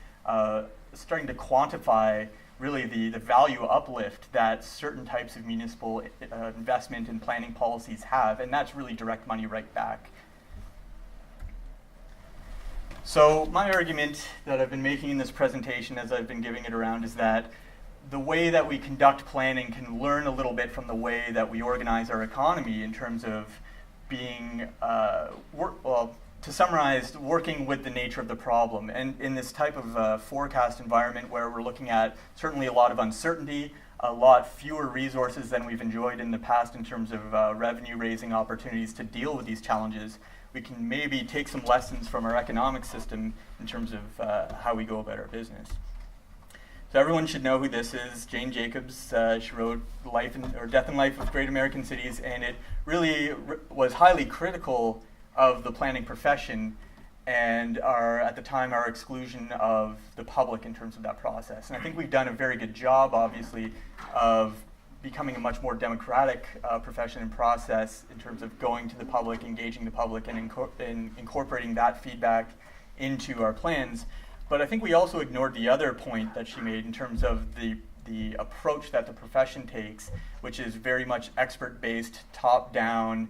starting to quantify really the value uplift that certain types of municipal investment and planning policies have, and that's really direct money right back. So my argument that I've been making in this presentation as I've been giving it around is that the way that we conduct planning can learn a little bit from the way that we organize our economy in terms of being, to summarize, working with the nature of the problem. And in this type of forecast environment where we're looking at certainly a lot of uncertainty, a lot fewer resources than we've enjoyed in the past in terms of revenue raising opportunities to deal with these challenges, we can maybe take some lessons from our economic system in terms of how we go about our business. So everyone should know who this is, Jane Jacobs. She wrote Death and Life of Great American Cities, and it really was highly critical of the planning profession and at the time our exclusion of the public in terms of that process. And I think we've done a very good job, obviously, of becoming a much more democratic profession and process in terms of going to the public, engaging the public, and incorporating that feedback into our plans. But I think we also ignored the other point that she made in terms of the approach that the profession takes, which is very much expert-based, top-down,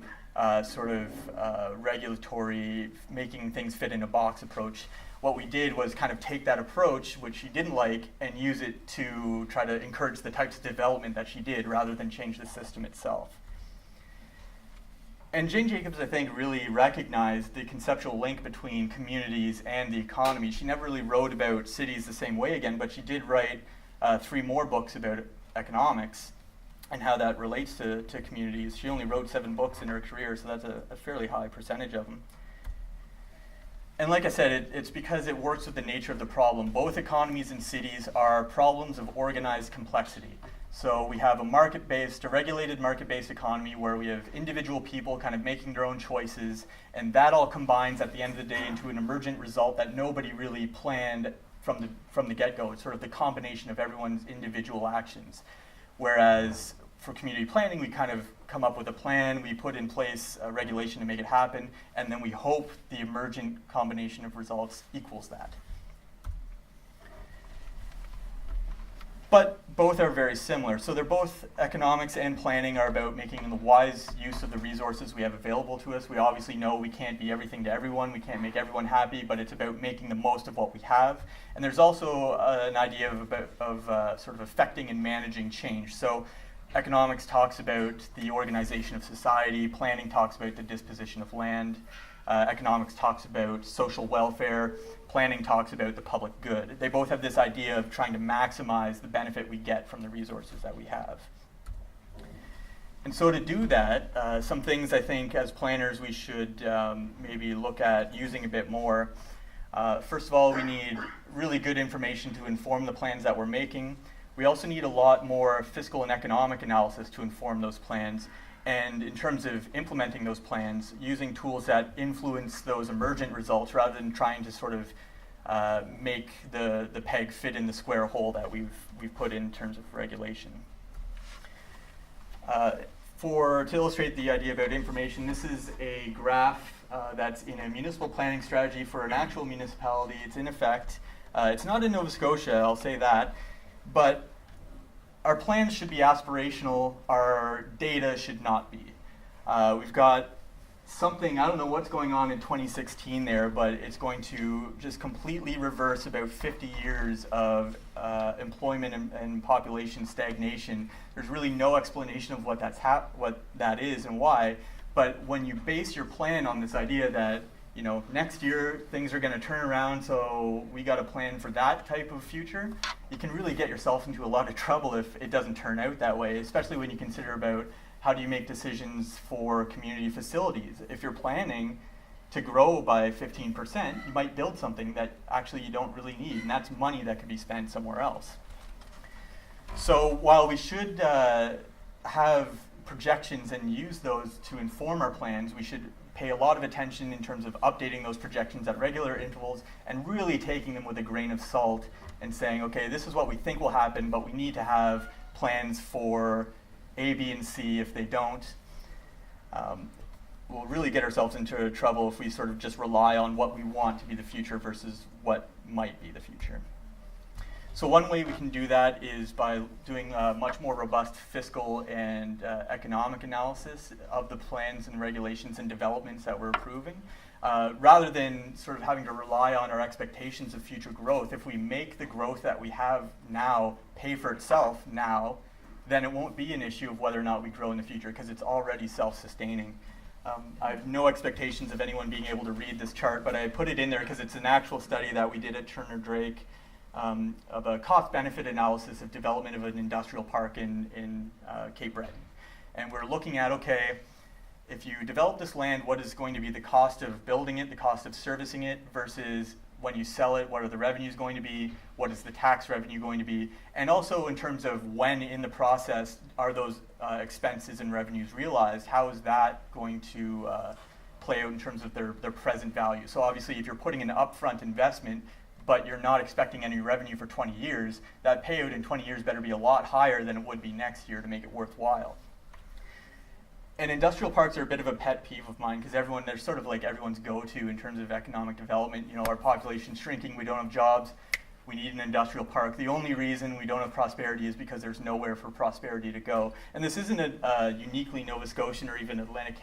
regulatory, making things fit in a box approach. What we did was kind of take that approach, which she didn't like, and use it to try to encourage the types of development that she did rather than change the system itself. And Jane Jacobs, I think, really recognized the conceptual link between communities and the economy. She never really wrote about cities the same way again, but she did write 3 more books about economics and how that relates to communities. She only wrote 7 books in her career, so that's a fairly high percentage of them. And like I said, it's because it works with the nature of the problem. Both economies and cities are problems of organized complexity. So we have a regulated market-based economy where we have individual people kind of making their own choices, and that all combines at the end of the day into an emergent result that nobody really planned from the get-go. It's sort of the combination of everyone's individual actions. Whereas for community planning, we kind of come up with a plan, we put in place a regulation to make it happen, and then we hope the emergent combination of results equals that. But both are very similar. So they're both, economics and planning are about making the wise use of the resources we have available to us. We obviously know we can't be everything to everyone, we can't make everyone happy, but it's about making the most of what we have. And there's also an idea of sort of affecting and managing change. So economics talks about the organization of society, planning talks about the disposition of land, economics talks about social welfare, planning talks about the public good. They both have this idea of trying to maximize the benefit we get from the resources that we have. And so to do that, some things I think as planners we should maybe look at using a bit more. First of all, we need really good information to inform the plans that we're making. We also need a lot more fiscal and economic analysis to inform those plans. And in terms of implementing those plans, using tools that influence those emergent results rather than trying to sort of make the peg fit in the square hole that we've put in terms of regulation. To illustrate the idea about information, this is a graph that's in a municipal planning strategy for an actual municipality. It's in effect. It's not in Nova Scotia, I'll say that, but our plans should be aspirational, our data should not be. We've got something, I don't know what's going on in 2016 there, but it's going to just completely reverse about 50 years of employment and population stagnation. There's really no explanation of what what that is and why, but when you base your plan on this idea that, you know, next year things are going to turn around, so we got to plan for that type of future, you can really get yourself into a lot of trouble if it doesn't turn out that way, especially when you consider about how do you make decisions for community facilities. If you're planning to grow by 15%, you might build something that actually you don't really need, and that's money that could be spent somewhere else. So while we should have projections and use those to inform our plans, we should pay a lot of attention in terms of updating those projections at regular intervals and really taking them with a grain of salt and saying, okay, this is what we think will happen, but we need to have plans for A, B, and C. If they don't, we'll really get ourselves into trouble if we sort of just rely on what we want to be the future versus what might be the future. So one way we can do that is by doing a much more robust fiscal and economic analysis of the plans and regulations and developments that we're approving. Rather than sort of having to rely on our expectations of future growth, if we make the growth that we have now pay for itself now, then it won't be an issue of whether or not we grow in the future because it's already self-sustaining. I have no expectations of anyone being able to read this chart, but I put it in there because it's an actual study that we did at Turner Drake of a cost-benefit analysis of development of an industrial park in Cape Breton. And we're looking at, okay, if you develop this land, what is going to be the cost of building it, the cost of servicing it, versus when you sell it, what are the revenues going to be, what is the tax revenue going to be, and also in terms of when in the process are those expenses and revenues realized, how is that going to play out in terms of their present value. So obviously if you're putting an upfront investment, but you're not expecting any revenue for 20 years, that payout in 20 years better be a lot higher than it would be next year to make it worthwhile. And industrial parks are a bit of a pet peeve of mine because they're sort of like everyone's go-to in terms of economic development. You know, our population's shrinking, we don't have jobs, we need an industrial park. The only reason we don't have prosperity is because there's nowhere for prosperity to go. And this isn't a uniquely Nova Scotian or even Atlantic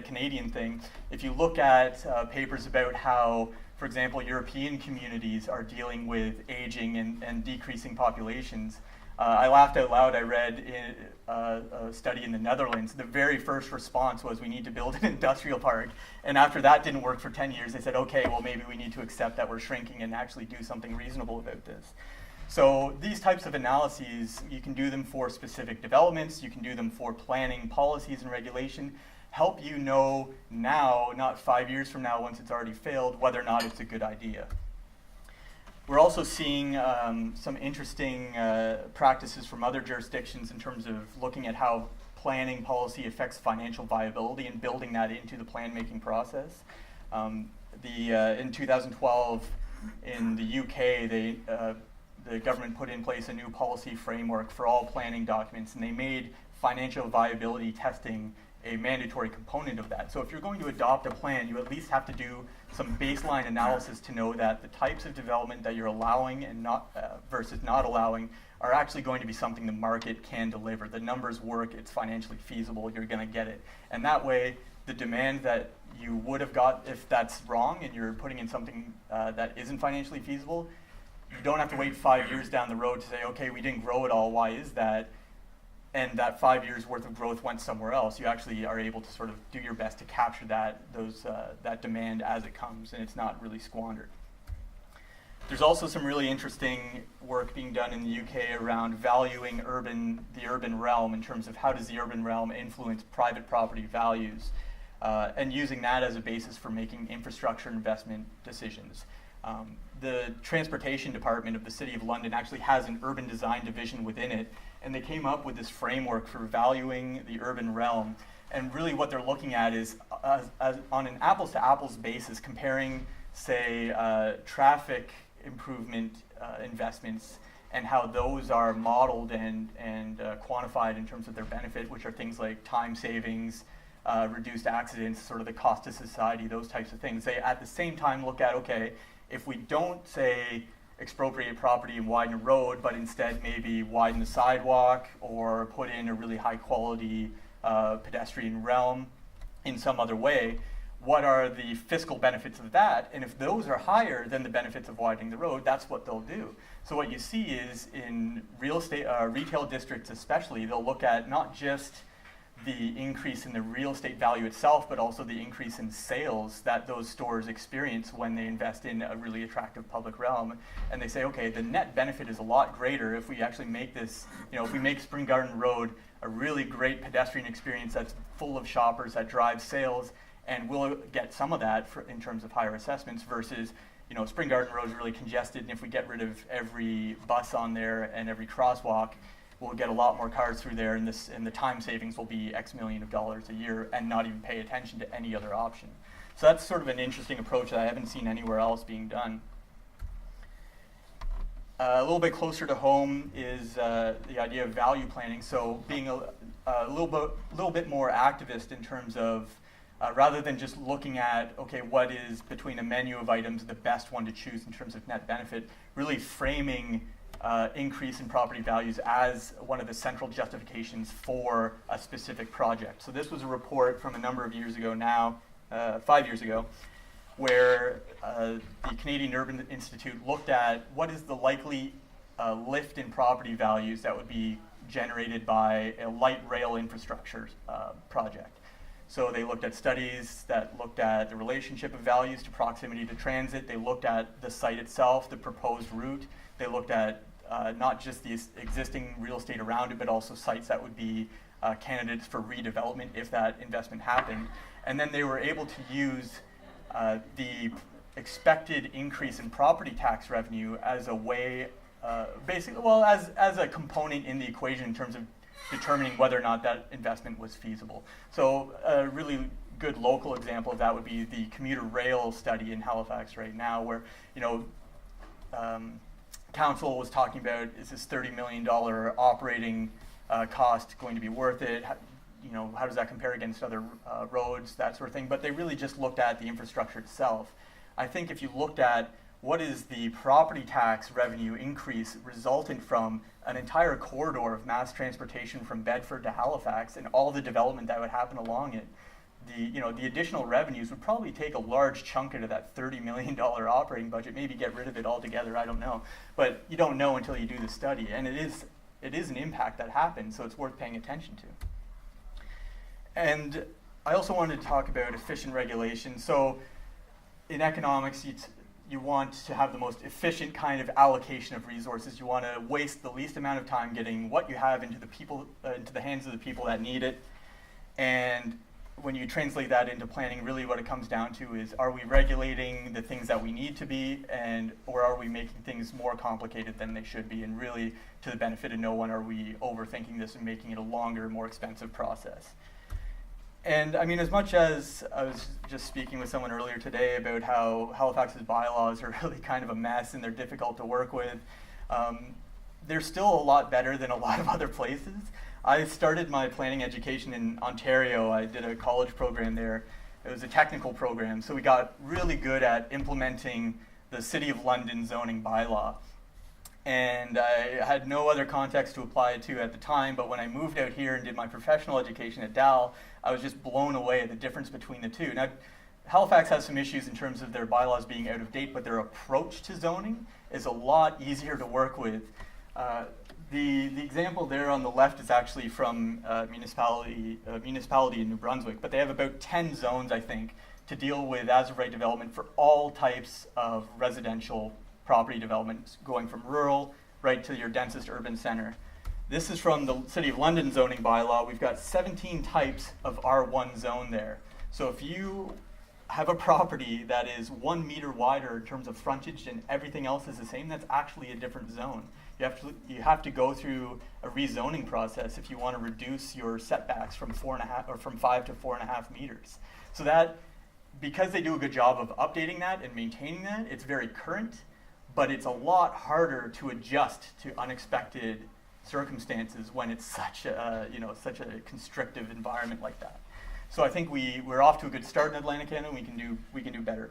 Canadian thing. If you look at papers about how, for example, European communities are dealing with aging and decreasing populations, I laughed out loud. I read a study in the Netherlands. The very first response was, we need to build an industrial park. And after that didn't work for 10 years, they said, okay, well, maybe we need to accept that we're shrinking and actually do something reasonable about this. So these types of analyses, you can do them for specific developments. You can do them for planning policies and regulation. Help you know now, not 5 years from now once it's already failed, whether or not it's a good idea. We're also seeing some interesting practices from other jurisdictions in terms of looking at how planning policy affects financial viability and building that into the plan-making process. In 2012, in the UK, the government put in place a new policy framework for all planning documents, and they made financial viability testing a mandatory component of that. So if you're going to adopt a plan, you at least have to do some baseline analysis to know that the types of development that you're allowing and not versus not allowing are actually going to be something the market can deliver. The numbers work, it's financially feasible, you're going to get it. And that way, the demand that you would have got, if that's wrong and you're putting in something that isn't financially feasible, you don't have to wait 5 years down the road to say, okay, we didn't grow it all, why is that? And that 5 years worth of growth went somewhere else. You actually are able to sort of do your best to capture that demand as it comes, and it's not really squandered. There's also some really interesting work being done in the UK around valuing the urban realm in terms of how does the urban realm influence private property values, and using that as a basis for making infrastructure investment decisions. The Transportation Department of the City of London actually has an urban design division within it, and they came up with this framework for valuing the urban realm. And really what they're looking at is on an apples-to-apples basis, comparing, say, traffic improvement investments and how those are modeled and quantified in terms of their benefit, which are things like time savings, reduced accidents, sort of the cost to society, those types of things. They at the same time look at, okay, if we don't, say, expropriate property and widen a road, but instead maybe widen the sidewalk or put in a really high quality pedestrian realm, in some other way, what are the fiscal benefits of that? And if those are higher than the benefits of widening the road, that's what they'll do. So what you see is in real estate, retail districts especially, they'll look at not just the increase in the real estate value itself, but also the increase in sales that those stores experience when they invest in a really attractive public realm. And they say, okay, the net benefit is a lot greater if we actually make this, if we make Spring Garden Road a really great pedestrian experience that's full of shoppers, that drives sales, and we'll get some of that in terms of higher assessments versus, Spring Garden Road is really congested, and if we get rid of every bus on there and every crosswalk, we'll get a lot more cars through there, and the time savings will be X million of dollars a year and not even pay attention to any other option. So that's sort of an interesting approach that I haven't seen anywhere else being done. A little bit closer to home is the idea of value planning. So being a little bit more activist in terms of rather than just looking at, okay, what is between a menu of items the best one to choose in terms of net benefit, really framing increase in property values as one of the central justifications for a specific project. So this was a report from a number of years ago now, 5 years ago, where the Canadian Urban Institute looked at what is the likely lift in property values that would be generated by a light rail infrastructure project. So they looked at studies that looked at the relationship of values to proximity to transit. They looked at the site itself, the proposed route. They looked at not just the existing real estate around it, but also sites that would be candidates for redevelopment if that investment happened. And then they were able to use the expected increase in property tax revenue as a way, as a component in the equation in terms of determining whether or not that investment was feasible. So a really good local example of that would be the commuter rail study in Halifax right now, where council was talking about, is this $30 million operating cost going to be worth it? How does that compare against other roads, that sort of thing? But they really just looked at the infrastructure itself. I think if you looked at what is the property tax revenue increase resultant from an entire corridor of mass transportation from Bedford to Halifax and all the development that would happen along it, the additional revenues would probably take a large chunk out of that $30 million operating budget, maybe get rid of it altogether, I don't know. But you don't know until you do the study, and it is an impact that happens, so it's worth paying attention to. And I also wanted to talk about efficient regulation. So in economics, you want to have the most efficient kind of allocation of resources. You want to waste the least amount of time getting what you have into the hands of the people that need it. And when you translate that into planning, really what it comes down to is, are we regulating the things that we need to be, or are we making things more complicated than they should be? And really, to the benefit of no one, are we overthinking this and making it a longer, more expensive process? And I mean, as much as I was just speaking with someone earlier today about how Halifax's bylaws are really kind of a mess and they're difficult to work with, they're still a lot better than a lot of other places. I started my planning education in Ontario. I did a college program there. It was a technical program, so we got really good at implementing the City of London zoning bylaw. And I had no other context to apply it to at the time, but when I moved out here and did my professional education at Dal, I was just blown away at the difference between the two. Now, Halifax has some issues in terms of their bylaws being out of date, but their approach to zoning is a lot easier to work with. The example there on the left is actually from a municipality in New Brunswick, but they have about 10 zones, I think, to deal with as-of-right development for all types of residential property development, going from rural right to your densest urban center. This is from the City of London zoning bylaw. We've got 17 types of R1 zone there. So if you have a property that is 1 meter wider in terms of frontage and everything else is the same, that's actually a different zone. You have to go through a rezoning process if you want to reduce your setbacks from 5 to 4.5 meters. So that, because they do a good job of updating that and maintaining that, it's very current, but it's a lot harder to adjust to unexpected circumstances when it's such a constrictive environment like that. So I think we're off to a good start in Atlantic Canada, and we can do better.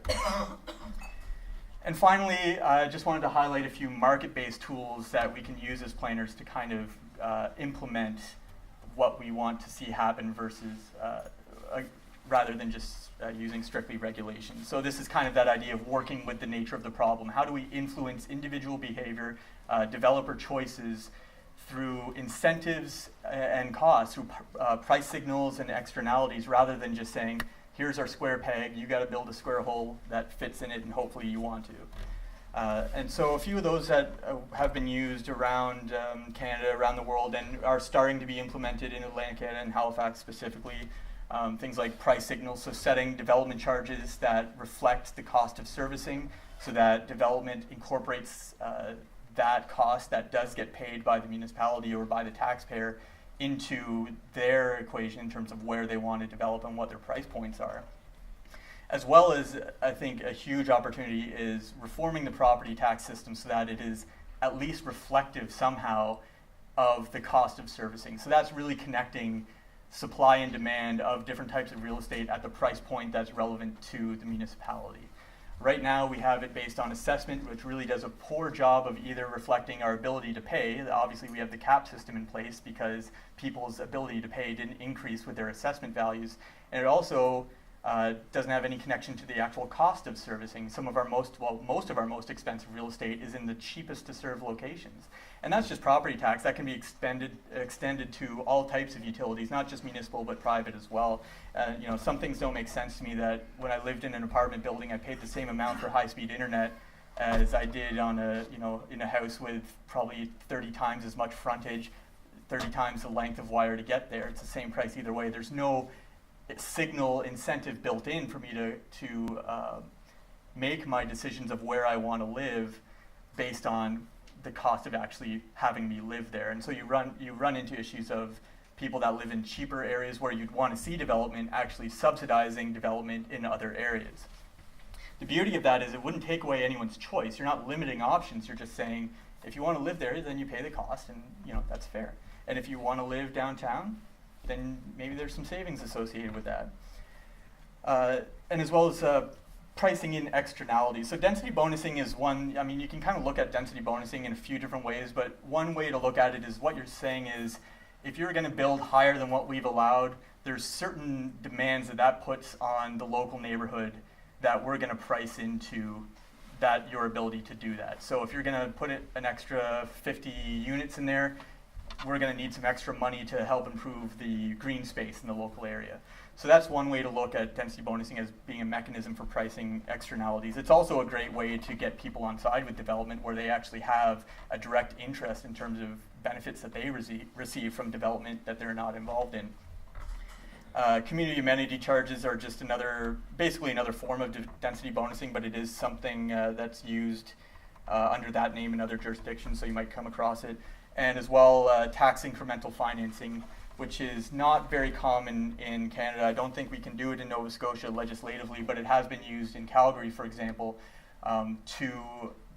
And finally, I just wanted to highlight a few market-based tools that we can use as planners to kind of implement what we want to see happen versus rather than just using strictly regulation. So this is kind of that idea of working with the nature of the problem. How do we influence individual behavior, developer choices through incentives and costs, through price signals and externalities, rather than just saying, here's our square peg, you got to build a square hole that fits in it and hopefully you want to. And so a few of those that have been used around Canada, around the world, and are starting to be implemented in Atlantic Canada and Halifax specifically, things like price signals, so setting development charges that reflect the cost of servicing so that development incorporates that cost that does get paid by the municipality or by the taxpayer into their equation in terms of where they want to develop and what their price points are. As well as, I think, a huge opportunity is reforming the property tax system so that it is at least reflective somehow of the cost of servicing. So that's really connecting supply and demand of different types of real estate at the price point that's relevant to the municipality. Right now we have it based on assessment, which really does a poor job of either reflecting our ability to pay. Obviously we have the cap system in place because people's ability to pay didn't increase with their assessment values. And it also doesn't have any connection to the actual cost of servicing. Most of our most expensive real estate is in the cheapest to serve locations. And that's just property tax. That can be extended to all types of utilities, not just municipal, but private as well. Some things don't make sense to me that when I lived in an apartment building, I paid the same amount for high-speed internet as I did on in a house with probably 30 times as much frontage, 30 times the length of wire to get there. It's the same price either way. There's no signal incentive built in for me to make my decisions of where I want to live based on the cost of actually having me live there. And so you run into issues of people that live in cheaper areas where you'd want to see development actually subsidizing development in other areas. The beauty of that is it wouldn't take away anyone's choice. You're not limiting options. You're just saying if you want to live there, then you pay the cost, and that's fair. And if you want to live downtown, then maybe there's some savings associated with that. And as well as pricing in externalities. So density bonusing is one, you can kind of look at density bonusing in a few different ways, but one way to look at it is what you're saying is if you're going to build higher than what we've allowed, there's certain demands that puts on the local neighborhood that we're going to price into your ability to do that. So if you're going to put an extra 50 units in there, we're going to need some extra money to help improve the green space in the local area. So that's one way to look at density bonusing as being a mechanism for pricing externalities. It's also a great way to get people on side with development where they actually have a direct interest in terms of benefits that they receive from development that they're not involved in. Community amenity charges are just basically another form of density bonusing, but it is something that's used under that name in other jurisdictions, so you might come across it. And as well, tax incremental financing, which is not very common in Canada. I don't think we can do it in Nova Scotia legislatively, but it has been used in Calgary, for example, to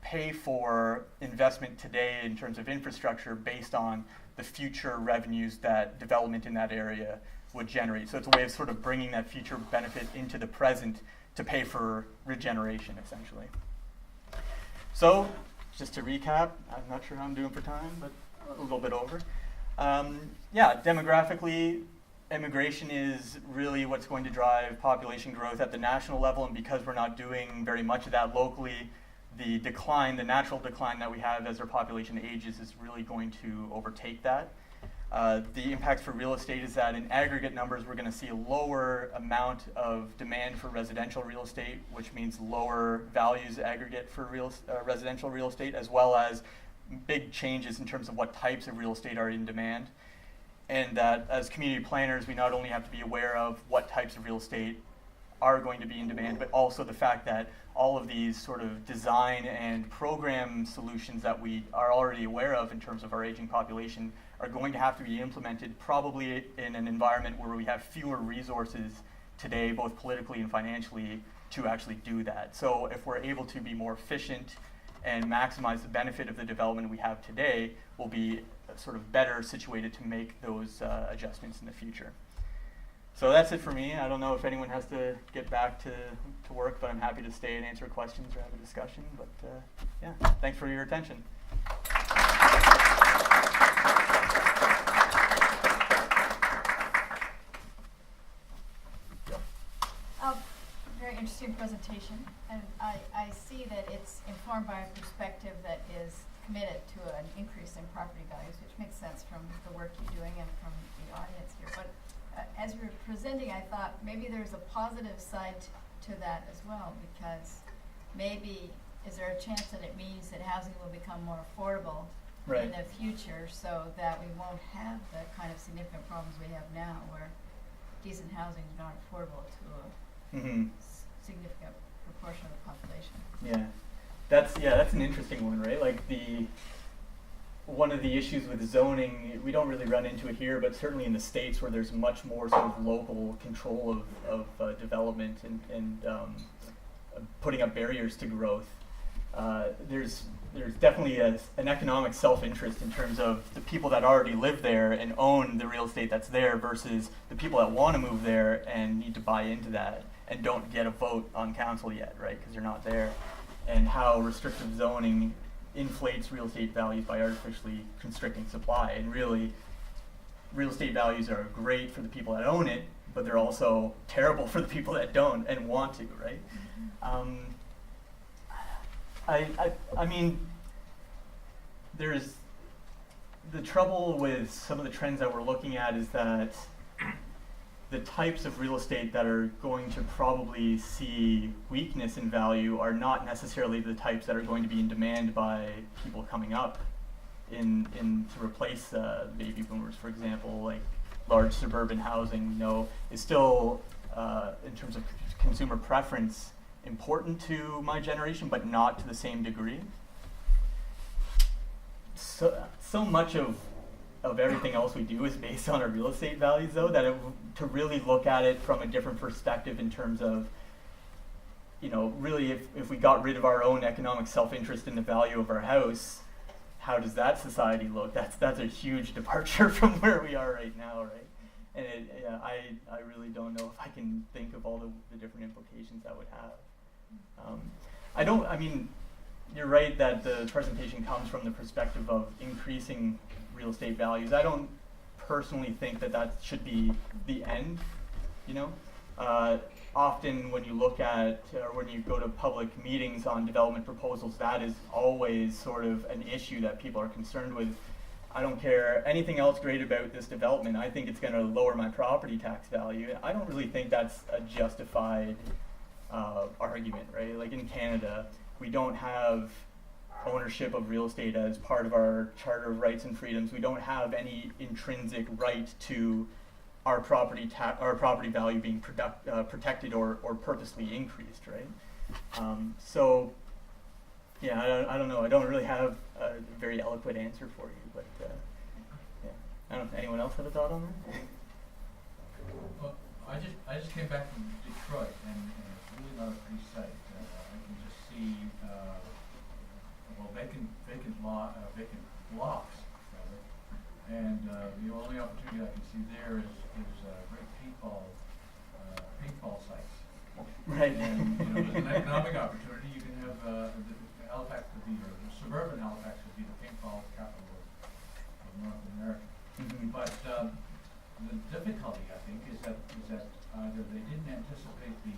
pay for investment today in terms of infrastructure based on the future revenues that development in that area would generate. So it's a way of sort of bringing that future benefit into the present to pay for regeneration, essentially. So, just to recap, I'm not sure how I'm doing for time, but a little bit over. Demographically, immigration is really what's going to drive population growth at the national level, and because we're not doing very much of that locally, the natural decline that we have as our population ages is really going to overtake that. The impact for real estate is that in aggregate numbers, we're going to see a lower amount of demand for residential real estate, which means lower values aggregate for residential real estate, as well as big changes in terms of what types of real estate are in demand. And that as community planners, we not only have to be aware of what types of real estate are going to be in demand, but also the fact that all of these sort of design and program solutions that we are already aware of in terms of our aging population are going to have to be implemented probably in an environment where we have fewer resources today, both politically and financially, to actually do that. So if we're able to be more efficient and maximize the benefit of the development we have today, we'll be sort of better situated to make those adjustments in the future. So that's it for me. I don't know if anyone has to get back to work, but I'm happy to stay and answer questions or have a discussion. But thanks for your attention. interesting presentation, and I see that it's informed by a perspective that is committed to an increase in property values, which makes sense from the work you're doing and from the audience here. But as you were presenting, I thought maybe there's a positive side to that as well, because maybe is there a chance that it means that housing will become more affordable Right. in the future, so that we won't have the kind of significant problems we have now, where decent housing is not affordable to a significant proportion of the population. Yeah, that's an interesting one, right? Like one of the issues with zoning, we don't really run into it here, but certainly in the States where there's much more sort of local control of development and putting up barriers to growth, there's definitely an economic self-interest in terms of the people that already live there and own the real estate that's there versus the people that want to move there and need to buy into that and don't get a vote on council yet, right? Because they're not there. And how restrictive zoning inflates real estate values by artificially constricting supply. And really, real estate values are great for the people that own it, but they're also terrible for the people that don't and want to, right? I mean, there's the trouble with some of the trends that we're looking at is that the types of real estate that are going to probably see weakness in value are not necessarily the types that are going to be in demand by people coming up in to replace baby boomers, for example. Like large suburban housing, is still in terms of consumer preference important to my generation, but not to the same degree. So much of everything else we do is based on our real estate values, though, that to really look at it from a different perspective in terms of, really if we got rid of our own economic self-interest in the value of our house, how does that society look? That's a huge departure from where we are right now, right? And I really don't know if I can think of all the different implications that would have. You're right that the presentation comes from the perspective of increasing real estate values. I don't personally think that should be the end, Often when you look at, or when you go to public meetings on development proposals, that is always sort of an issue that people are concerned with. I don't care anything else great about this development. I think it's going to lower my property tax value. I don't really think that's a justified argument, right? Like in Canada, we don't have ownership of real estate as part of our Charter of Rights and Freedoms. We don't have any intrinsic right to our property value being protected or purposely increased, right? I don't know. I don't really have a very eloquent answer for you, but I don't know. Anyone else have a thought on that? Well, I just came back from Detroit, and it's really not a pretty sight. I can just see vacant blocks, rather, and the only opportunity I can see there is great paintball sites. Right. And there's an economic opportunity. You can have Halifax could be, or suburban Halifax could be the paintball capital of North America. Mm-hmm. But the difficulty, I think, is that either they didn't anticipate the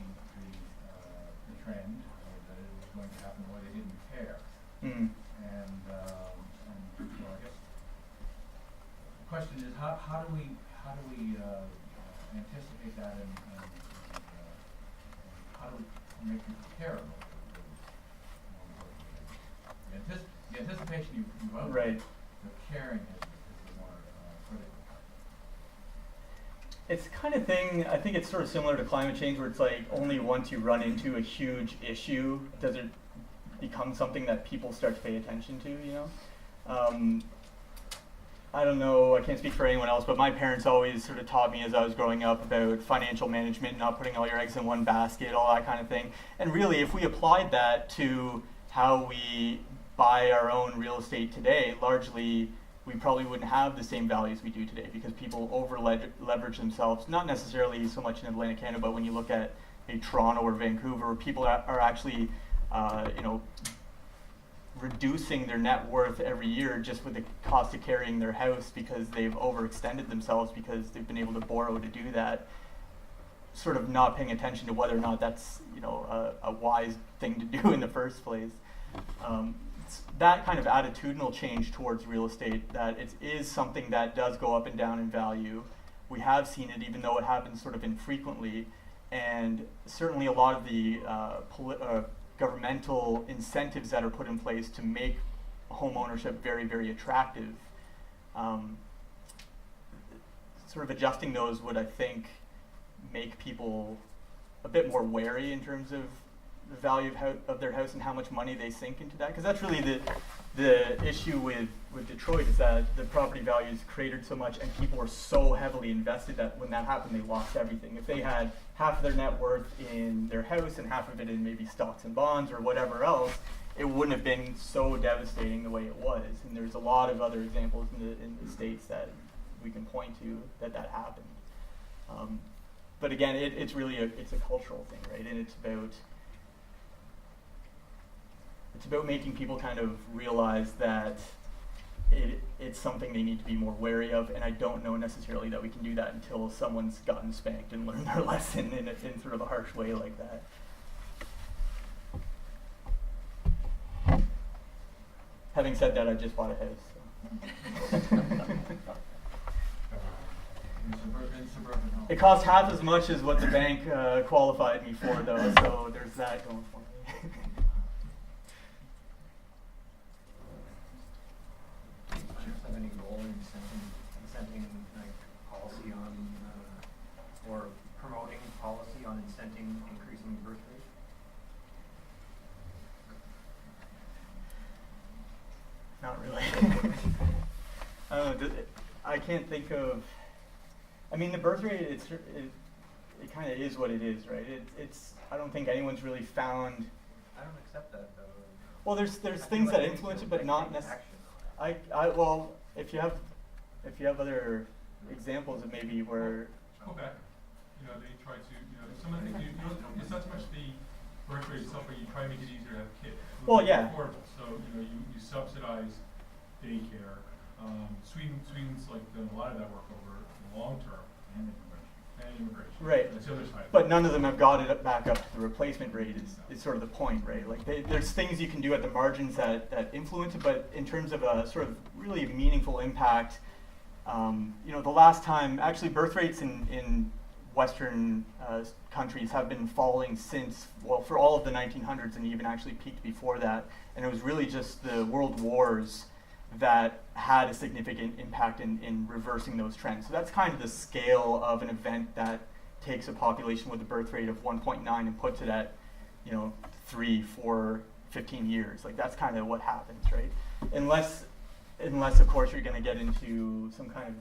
trend, or that it was going to happen, or they didn't care. Mm. And so I guess the question is, how do we anticipate that, and how do we make it comparable? The anticipation you outlined, right. The caring is the more critical. It's the kind of thing, I think it's sort of similar to climate change, where it's like only once you run into a huge issue does it become something that people start to pay attention to, I don't know, I can't speak for anyone else, but my parents always sort of taught me as I was growing up about financial management, not putting all your eggs in one basket, all that kind of thing. And really, if we applied that to how we buy our own real estate today, largely we probably wouldn't have the same values we do today, because people over-leverage themselves, not necessarily so much in Atlantic Canada, but when you look at maybe Toronto or Vancouver, where people are actually reducing their net worth every year just with the cost of carrying their house because they've overextended themselves because they've been able to borrow to do that. sort of not paying attention to whether or not that's, you know, a wise thing to do in the first place. It's that kind of attitudinal change towards real estate, that it is something that does go up and down in value. We have seen it, even though it happens sort of infrequently, and certainly a lot of the governmental incentives that are put in place to make home ownership very, very attractive. Sort of adjusting those would, I think, make people a bit more wary in terms of the value of their house and how much money they sink into that. Because that's really the issue with Detroit, is that the property values cratered so much and people were so heavily invested that when that happened, they lost everything. If they had half of their net worth in their house and half of it in maybe stocks and bonds or whatever else, it wouldn't have been so devastating the way it was. And there's a lot of other examples in the States that we can point to that happened. But again, it's really it's a cultural thing, right? And it's about making people kind of realize that it's something they need to be more wary of. And I don't know necessarily that we can do that until someone's gotten spanked and learned their lesson in sort of a harsh way like that. Having said that, I just bought a house. So. In suburban home. It cost half as much as what the bank qualified me for, though, so there's that going for me. Do you have any goal in incenting like policy on, or promoting policy on incenting increasing birth rate? Not really. I don't know. I can't think of. I mean, the birth rate, it kind of is what it is, right? It's. I don't think anyone's really found. I don't accept that though. Well, there's things that influence it, but not necessarily. Well, if you have other examples of maybe where. Quebec, you know, they try to, you know, some of the things, it's not so much the birth rate itself, but you try to make it easier to have kids. Well, yeah. Affordable. So, you know, you subsidize daycare. Sweden's like done a lot of that work over the long term. And immigration. Right. That's the other side. But none of them have got it back up to the replacement rate is sort of the point, right? Like there's things you can do at the margins that influence it, but in terms of a sort of really meaningful impact, you know, the last time, actually birth rates in Western countries have been falling since, well, for all of the 1900s, and even actually peaked before that. And it was really just the world wars that had a significant impact in reversing those trends. So that's kind of the scale of an event that takes a population with a birth rate of 1.9 and puts it at, you know, 3, 4, 15 years. Like that's kind of what happens, right? Unless of course you're going to get into some kind of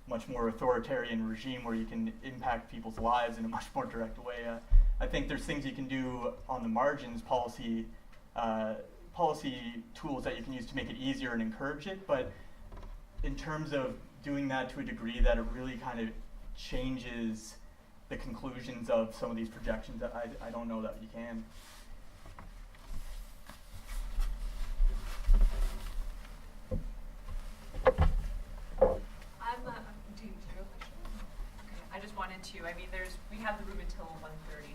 much more authoritarian regime where you can impact people's lives in a much more direct way. I think there's things you can do on the margins, policy tools that you can use to make it easier and encourage it, but in terms of doing that to a degree that it really kind of changes the conclusions of some of these projections, I don't know that you can. Do you have a question? Okay, I just wanted to, I mean, we have the room until 1:30,